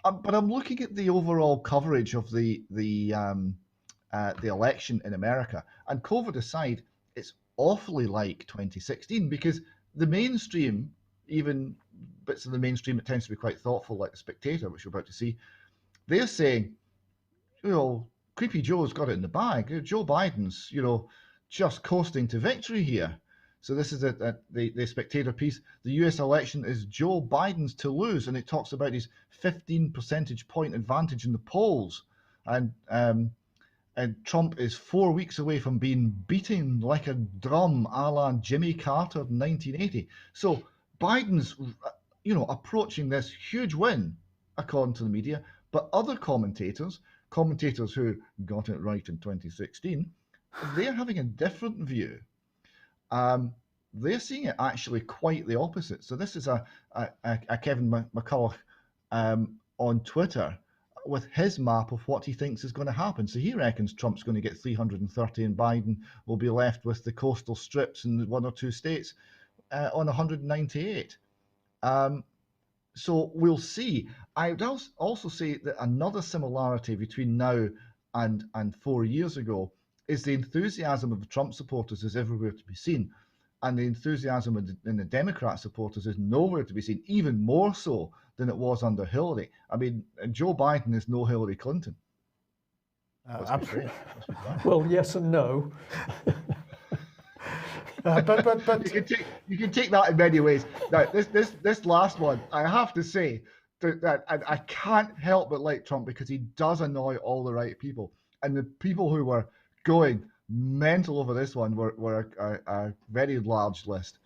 but I'm looking at the overall coverage of the election in America, and COVID aside, it's awfully like 2016 because the mainstream, even bits of the mainstream that tends to be quite thoughtful, like The Spectator, which we're about to see, they're saying, you know, Creepy Joe's got it in the bag. Joe Biden's, you know, just coasting to victory here. So this is the Spectator piece. The US election is Joe Biden's to lose, and it talks about his 15 percentage point advantage in the polls. And Trump is 4 weeks away from being beaten like a drum, a la Jimmy Carter in 1980. So Biden's, you know, approaching this huge win, according to the media. But other commentators who got it right in 2016, they're having a different view. They're seeing it actually quite the opposite. So this is a Kevin McCulloch on Twitter with his map of what he thinks is going to happen. So he reckons Trump's going to get 330 and Biden will be left with the coastal strips in one or two states on 198. So we'll see. I would also say that another similarity between now and 4 years ago is the enthusiasm of the Trump supporters is everywhere to be seen. And the enthusiasm in the Democrat supporters is nowhere to be seen, even more so than it was under Hillary. I mean, Joe Biden is no Hillary Clinton. Well, yes and no. But you can take that in many ways. Now, this last one, I have to say that I can't help but like Trump because he does annoy all the right people. And the people who were going mental over this one were a very large list.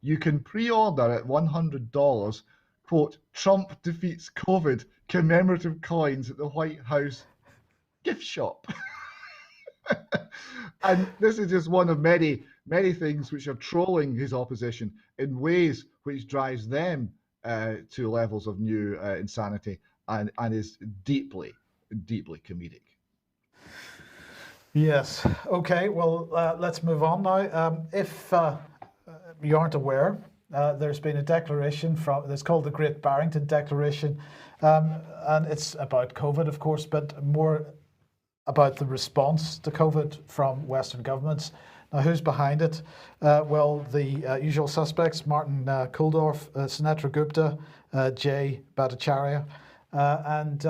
You can pre-order at $100, quote, Trump defeats COVID commemorative coins at the White House gift shop. And this is just one of many things which are trolling his opposition in ways which drives them to levels of new insanity and is deeply, deeply comedic. yes, okay. Well, let's move on now. If you aren't aware, there's been a declaration it's called the Great Barrington Declaration, and it's about COVID, of course, but more about the response to COVID from Western governments. Now, who's behind it? Well, the usual suspects: Martin Kulldorff, Sunetra Gupta, Jay Bhattacharya, and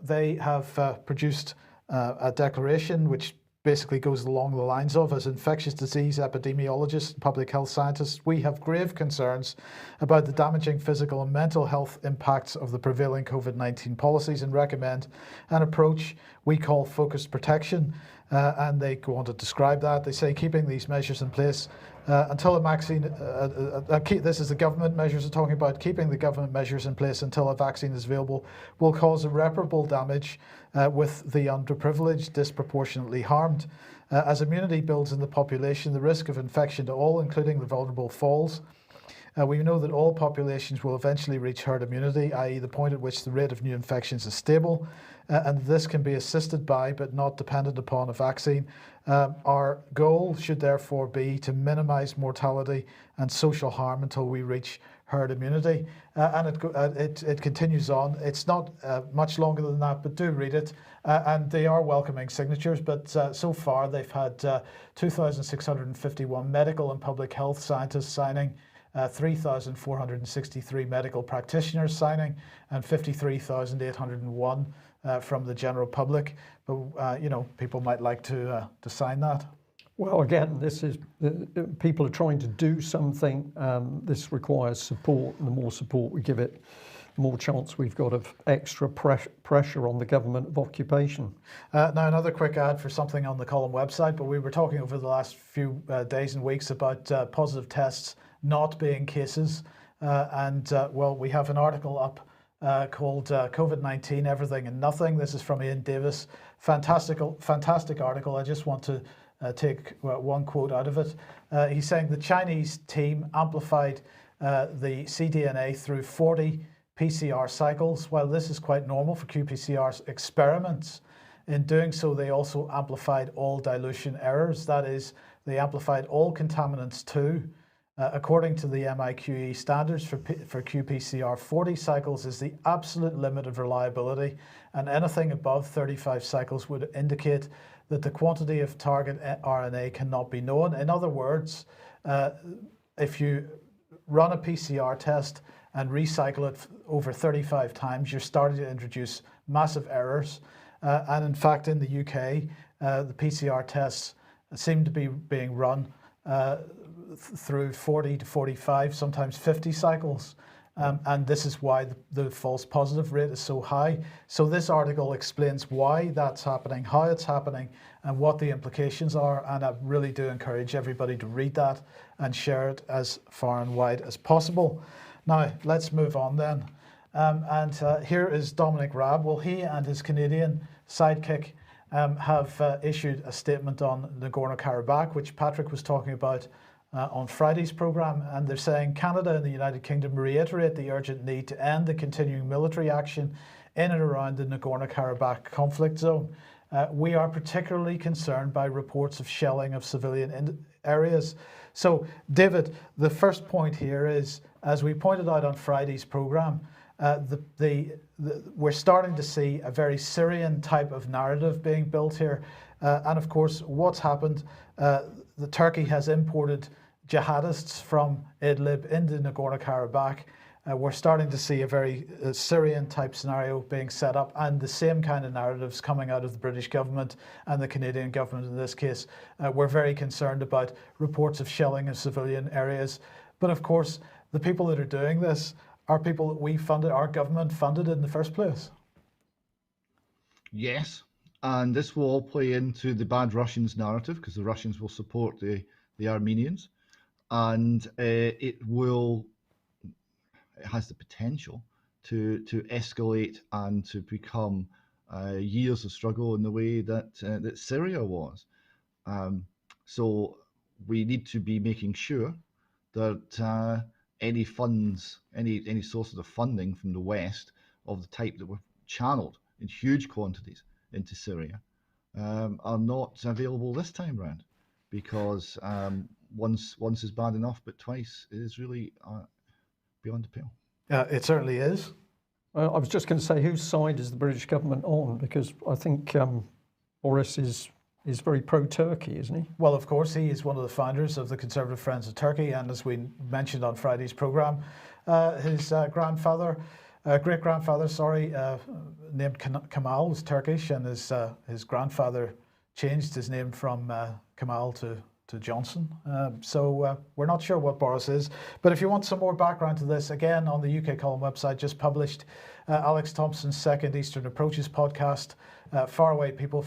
they have produced a declaration which basically goes along the lines of, as infectious disease epidemiologists and public health scientists, we have grave concerns about the damaging physical and mental health impacts of the prevailing COVID-19 policies and recommend an approach we call focused protection. And they go on to describe that. They say keeping these measures in place until a vaccine, this is the government measures are talking about, keeping the government measures in place until a vaccine is available will cause irreparable damage with the underprivileged disproportionately harmed. As immunity builds in the population, the risk of infection to all, including the vulnerable, falls. We know that all populations will eventually reach herd immunity, i.e. the point at which the rate of new infections is stable, and this can be assisted by but not dependent upon a vaccine. Our goal should therefore be to minimise mortality and social harm until we reach herd immunity. And it continues on. It's not much longer than that, but do read it. And they are welcoming signatures, but so far they've had 2,651 medical and public health scientists signing, 3,463 medical practitioners signing, and 53,801 from the general public. But you know, people might like to sign that. Well, again, this is people are trying to do something. This requires support, and the more support we give it, the more chance we've got of extra pressure on the government of occupation. Now, another quick ad for something on the Clomn website, but we were talking over the last few days and weeks about positive tests not being cases. Well, we have an article up called COVID-19, Everything and Nothing. This is from Ian Davis. Fantastic article. I just want to take one quote out of it. He's saying the Chinese team amplified the cDNA through 40 PCR cycles. While this is quite normal for qPCR experiments, in doing so they also amplified all dilution errors. That is, they amplified all contaminants too. According to the MIQE standards for qPCR, 40 cycles is the absolute limit of reliability, and anything above 35 cycles would indicate that the quantity of target RNA cannot be known. In other words, if you run a PCR test and recycle it over 35 times, you're starting to introduce massive errors. And in fact, in the UK, the PCR tests seem to be being run through 40 to 45, sometimes 50 cycles. And this is why the false positive rate is so high. So this article explains why that's happening, how it's happening, and what the implications are. And I really do encourage everybody to read that and share it as far and wide as possible. Now, let's move on then. Here is Dominic Raab. Well, he and his Canadian sidekick have issued a statement on Nagorno-Karabakh, which Patrick was talking about on Friday's programme, and they're saying Canada and the United Kingdom reiterate the urgent need to end the continuing military action in and around the Nagorno-Karabakh conflict zone. We are particularly concerned by reports of shelling of civilian areas. So, David, the first point here is, as we pointed out on Friday's programme, we're starting to see a very Syrian type of narrative being built here. And of course, what's happened, the Turkey has imported jihadists from Idlib into Nagorno-Karabakh. We're starting to see a very Syrian type scenario being set up, and the same kind of narratives coming out of the British government and the Canadian government in this case. We're very concerned about reports of shelling of civilian areas. But of course, the people that are doing this are people that we funded, our government funded in the first place. Yes, and this will all play into the bad Russians narrative, because the Russians will support the Armenians, and it has the potential to escalate and to become years of struggle in the way that Syria was. So we need to be making sure that any funds, any sources of funding from the West of the type that were channeled in huge quantities into Syria are not available this time round, because once is bad enough, but twice is really beyond the pale. It certainly is. I was just going to say, whose side is the British government on? Because I think Boris is very pro-Turkey, isn't he? Well, of course, he is one of the founders of the Conservative Friends of Turkey, and as we mentioned on Friday's programme, his great-grandfather, named Kemal, was Turkish, and his grandfather changed his name from Kemal to Johnson. So we're not sure what Boris is. But if you want some more background to this, again, on the UK Column website, just published Alex Thompson's second Eastern Approaches podcast, Faraway People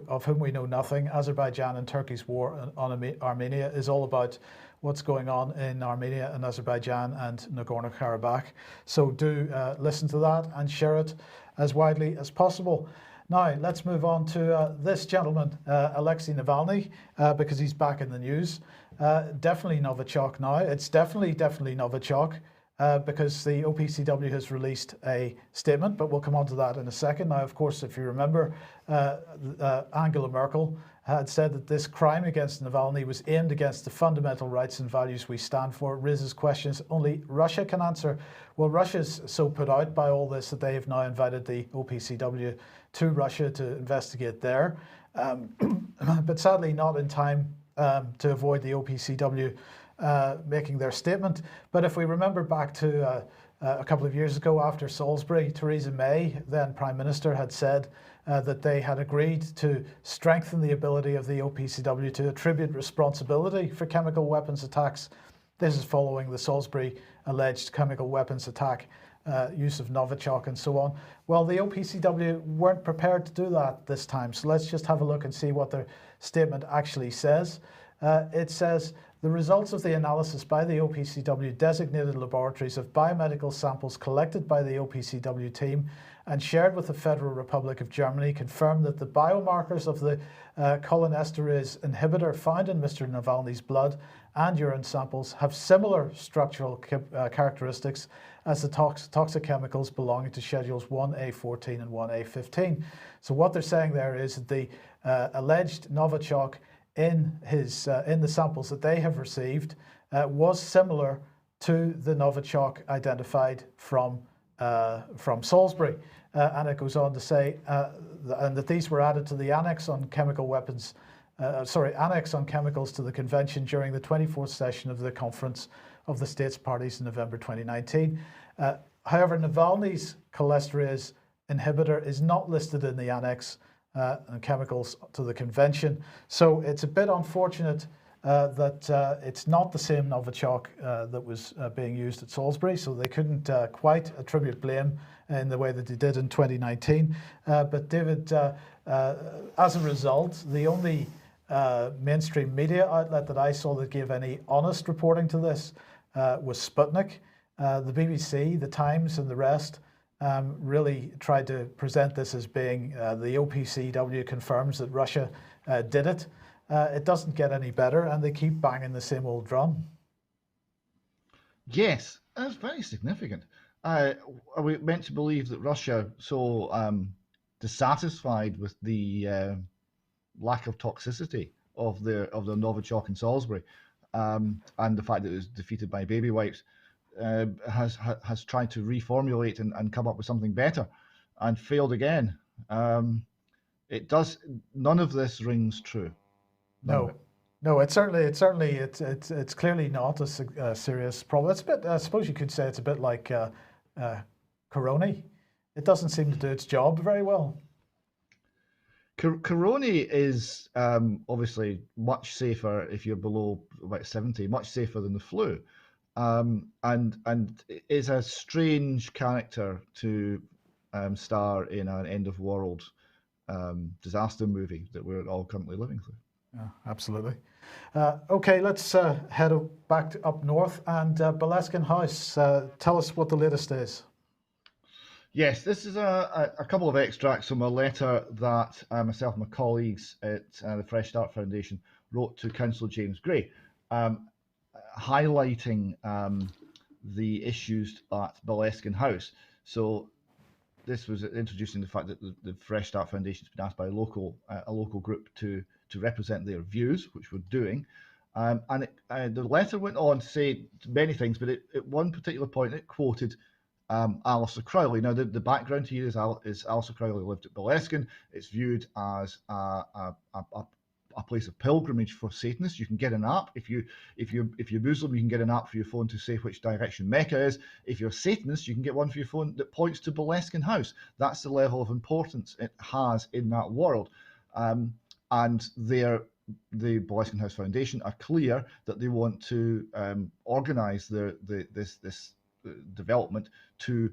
of whom we know nothing, Azerbaijan and Turkey's war on Armenia, is all about what's going on in Armenia and Azerbaijan and Nagorno-Karabakh. So do listen to that and share it as widely as possible. Now, let's move on to this gentleman, Alexei Navalny, because he's back in the news. Definitely Novichok now. It's definitely Novichok, because the OPCW has released a statement, but we'll come on to that in a second. Now, of course, if you remember, Angela Merkel had said that this crime against Navalny was aimed against the fundamental rights and values we stand for. It raises questions only Russia can answer. Well, Russia's so put out by all this that they have now invited the OPCW to Russia to investigate there, but sadly not in time to avoid the OPCW making their statement. But if we remember back to a couple of years ago after Salisbury, Theresa May, then Prime Minister, had said that they had agreed to strengthen the ability of the OPCW to attribute responsibility for chemical weapons attacks. This is following the Salisbury alleged chemical weapons attack use of Novichok and so on. Well, the OPCW weren't prepared to do that this time. So let's just have a look and see what their statement actually says. It says, the results of the analysis by the OPCW designated laboratories of biomedical samples collected by the OPCW team and shared with the Federal Republic of Germany confirmed that the biomarkers of the cholinesterase inhibitor found in Mr. Navalny's blood and urine samples have similar structural characteristics as the toxic chemicals belonging to Schedules 1A14 and 1A15. So what they're saying there is that the alleged Novichok in the samples that they have received was similar to the Novichok identified from Salisbury. And it goes on to say and that these were added to the annex on chemical weapons, annex on chemicals to the convention during the 24th session of the Conference of the States Parties in November 2019. However, Navalny's cholinesterase inhibitor is not listed in the annex and chemicals to the convention. So it's a bit unfortunate that it's not the same Novichok that was being used at Salisbury, so they couldn't quite attribute blame in the way that they did in 2019. But David, as a result, the only mainstream media outlet that I saw that gave any honest reporting to this was Sputnik. The BBC, the Times and the rest really tried to present this as being the OPCW confirms that Russia did it. It doesn't get any better, and they keep banging the same old drum. Yes, that's very significant. Are we meant to believe that Russia so dissatisfied with the lack of toxicity of the Novichok in Salisbury and the fact that it was defeated by baby wipes has tried to reformulate and come up with something better and failed again? It does. None of this rings true. No, it's clearly not a serious problem. It's a bit, I suppose you could say it's a bit like Corona. It doesn't seem to do its job very well. Corona is obviously much safer if you're below about 70, much safer than the flu, and is a strange character to star in an end of world disaster movie that we're all currently living through. Yeah, absolutely. Okay, let's head back up north and Boleskine House. Tell us what the latest is. Yes, this is a couple of extracts from a letter that myself and my colleagues at the Fresh Start Foundation wrote to Councillor James Gray, highlighting the issues at Boleskine House. So this was introducing the fact that the Fresh Start Foundation has been asked by a local group to represent their views, which we're doing. And the letter went on to say many things, but at one particular point it quoted Alistair Crowley. Now, the background here is Alistair Crowley lived at Boleskine. It's viewed as a place of pilgrimage for Satanists. You can get an app if you're Muslim. You can get an app for your phone to say which direction Mecca is. If you're Satanist, you can get one for your phone that points to Boleskine House. That's the level of importance it has in that world. And the Boleskine House Foundation are clear that they want to organise this development to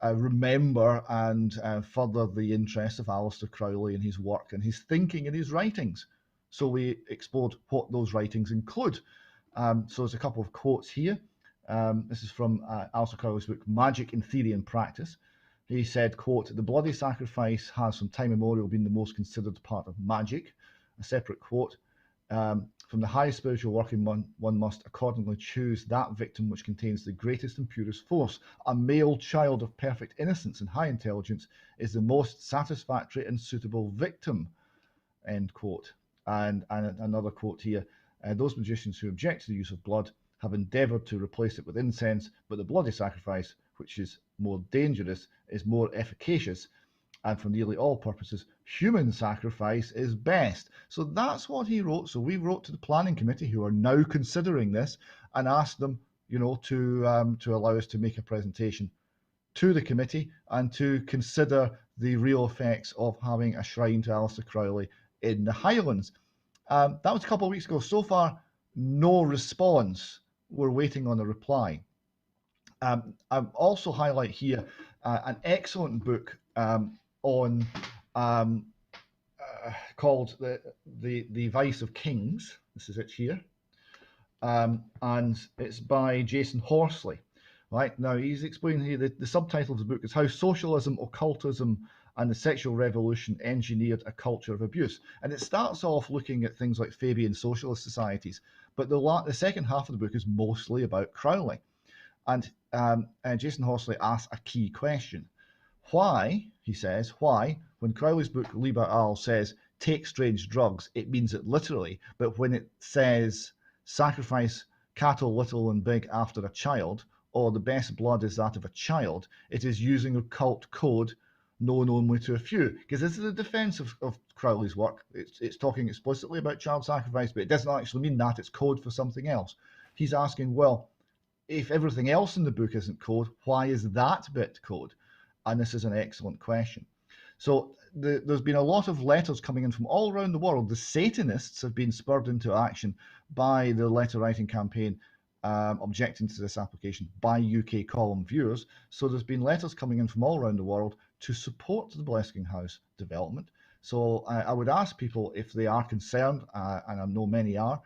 remember and further the interests of Alistair Crowley and his work and his thinking and his writings. So we explored what those writings include. So there's a couple of quotes here. This is from Alistair Crowley's book, Magic in Theory and Practice. He said, quote, "The bloody sacrifice has from time immemorial been the most considered part of magic." A separate quote, "From the highest spiritual working one must accordingly choose that victim which contains the greatest and purest force. A male child of perfect innocence and high intelligence is the most satisfactory and suitable victim." End quote. And another quote here, "Those magicians who object to the use of blood have endeavoured to replace it with incense, but the bloody sacrifice, which is more dangerous, is more efficacious, and for nearly all purposes, human sacrifice is best." So that's what he wrote. So we wrote to the planning committee, who are now considering this, and asked them, to allow us to make a presentation to the committee and to consider the real effects of having a shrine to Alistair Crowley in the Highlands. That was a couple of weeks ago. So far, no response. We're waiting on a reply. I also highlight here an excellent book on called the Vice of Kings. This is it here, and it's by Jason Horsley. Right, now he's explaining here the subtitle of the book is How Socialism, Occultism and the Sexual Revolution Engineered a Culture of Abuse. And it starts off looking at things like Fabian socialist societies, but the second half of the book is mostly about Crowley. And Jason Horsley asks a key question. Why, he says, why, when Crowley's book Liber Al says, take strange drugs, it means it literally, but when it says, sacrifice cattle little and big after a child, or the best blood is that of a child, it is using occult code known only to a few. Because this is a defense of Crowley's work. It's talking explicitly about child sacrifice, but it doesn't actually mean that. It's code for something else. He's asking, well, if everything else in the book isn't code, why is that bit code? And this is an excellent question. So there's been a lot of letters coming in from all around the world. The Satanists have been spurred into action by the letter writing campaign objecting to this application by UK Clomn viewers. So there's been letters coming in from all around the world to support the Boleskine House development. So I would ask people if they are concerned, and I know many are,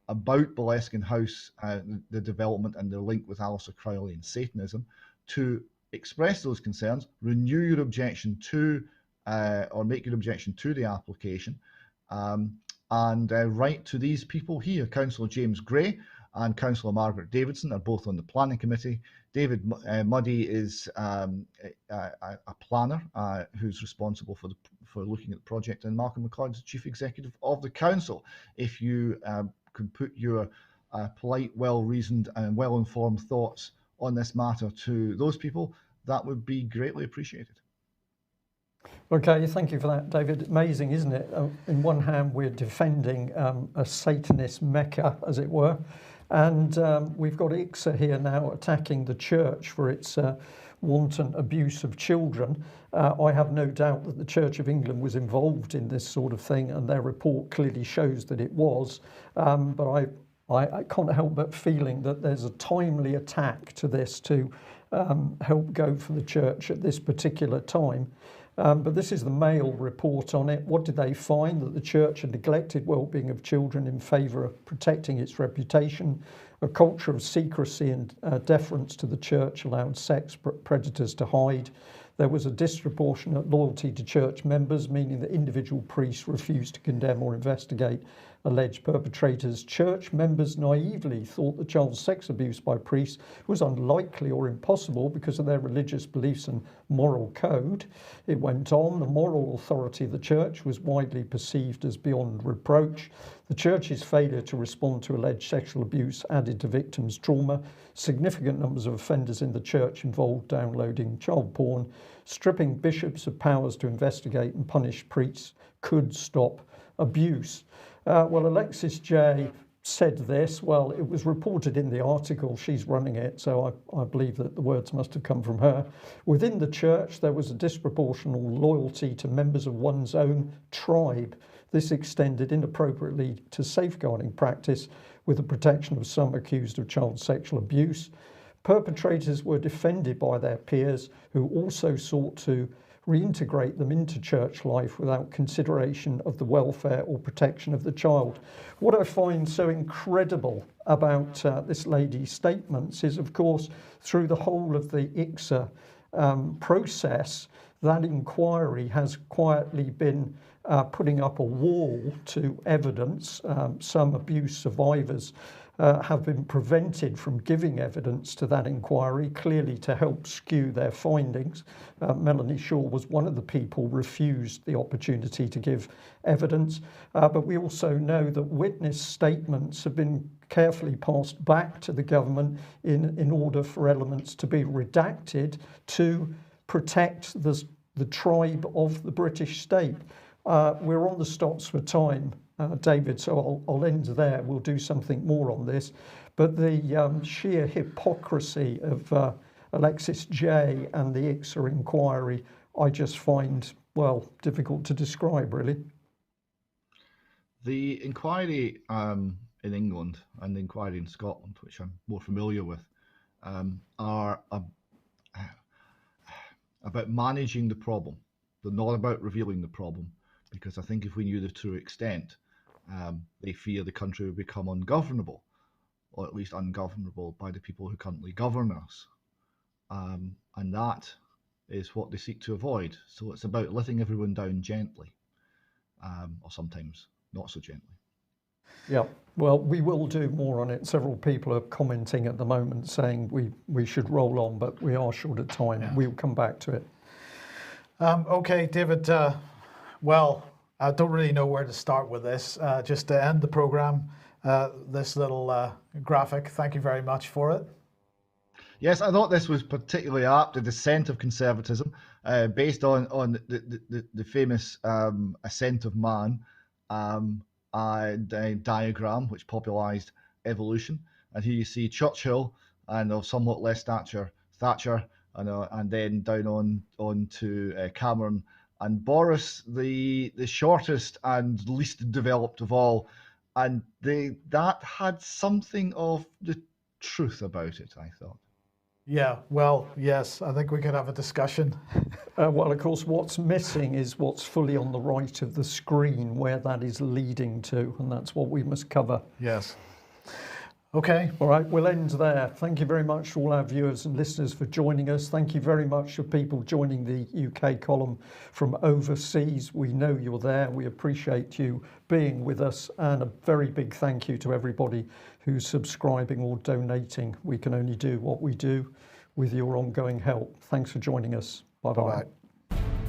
about Boleskine House, the development and the link with Alistair Crowley and Satanism, to express those concerns, renew your objection to, or make your objection to the application, and write to these people here. Councillor James Gray and Councillor Margaret Davidson are both on the planning committee. David Muddy is a planner who's responsible for looking at the project, and Malcolm McLeod is the chief executive of the council. If you can put your polite, well-reasoned and well-informed thoughts on this matter to those people, that would be greatly appreciated. Okay, thank you for that, David. Amazing, isn't it? In one hand, we're defending a Satanist mecca, as it were, and we've got ICSA here now attacking the church for its wanton abuse of children. I have no doubt that the Church of England was involved in this sort of thing, and their report clearly shows that it was. But I can't help but feeling that there's a timely attack to this to help go for the church at this particular time. But this is the Mail report on it. What did they find? That the church had neglected well-being of children in favour of protecting its reputation. A culture of secrecy and deference to the church allowed sex predators to hide. There was a disproportionate loyalty to church members, meaning that individual priests refused to condemn or investigate alleged perpetrators. Church members naively thought that child sex abuse by priests was unlikely or impossible because of their religious beliefs and moral code. It went on, the moral authority of the church was widely perceived as beyond reproach. The church's failure to respond to alleged sexual abuse added to victims' trauma. Significant numbers of offenders in the church involved downloading child porn. Stripping bishops of powers to investigate and punish priests could stop abuse. Well, Alexis J said this. Well, it was reported in the article. She's running it, so I believe that the words must have come from her. Within the church, there was a disproportional loyalty to members of one's own tribe. This extended inappropriately to safeguarding practice, with the protection of some accused of child sexual abuse. Perpetrators were defended by their peers, who also sought to reintegrate them into church life without consideration of the welfare or protection of the child. What I find so incredible about this lady's statements is, of course, through the whole of the ICSA process, that inquiry has quietly been putting up a wall to evidence. Some abuse survivors have been prevented from giving evidence to that inquiry, clearly to help skew their findings. Melanie Shaw was one of the people refused the opportunity to give evidence. But we also know that witness statements have been carefully passed back to the government in order for elements to be redacted to protect the tribe of the British state. We're on the stops for time, David, so I'll end there. We'll do something more on this. But the sheer hypocrisy of Alexis J and the ICSA inquiry, I just find, well, difficult to describe, really. The inquiry in England and the inquiry in Scotland, which I'm more familiar with, are about managing the problem. They're not about revealing the problem, because I think if we knew the true extent, they fear the country will become ungovernable, or at least ungovernable by the people who currently govern us. And that is what they seek to avoid. So it's about letting everyone down gently, or sometimes not so gently. Yeah, well, we will do more on it. Several people are commenting at the moment saying we should roll on, but we are short of time. Yeah. We'll come back to it. Okay, David, well, I don't really know where to start with this. Just to end the programme, this little graphic, thank you very much for it. Yes, I thought this was particularly apt, the descent of conservatism, based on the famous ascent of man diagram, which popularised evolution. And here you see Churchill, and of somewhat less stature, Thatcher, and then down on to Cameron, and Boris, the shortest and least developed of all. And that had something of the truth about it, I thought. Yeah, well, yes, I think we could have a discussion. Well, of course, what's missing is what's fully on the right of the screen, where that is leading to, and that's what we must cover. Yes. Okay. All right, we'll end there. Thank you very much to all our viewers and listeners for joining us. Thank you very much for people joining the UK column from overseas. We know you're there. We appreciate you being with us, and a very big thank you to everybody who's subscribing or donating. We can only do what we do with your ongoing help. Thanks for joining us. Bye-bye. Bye-bye.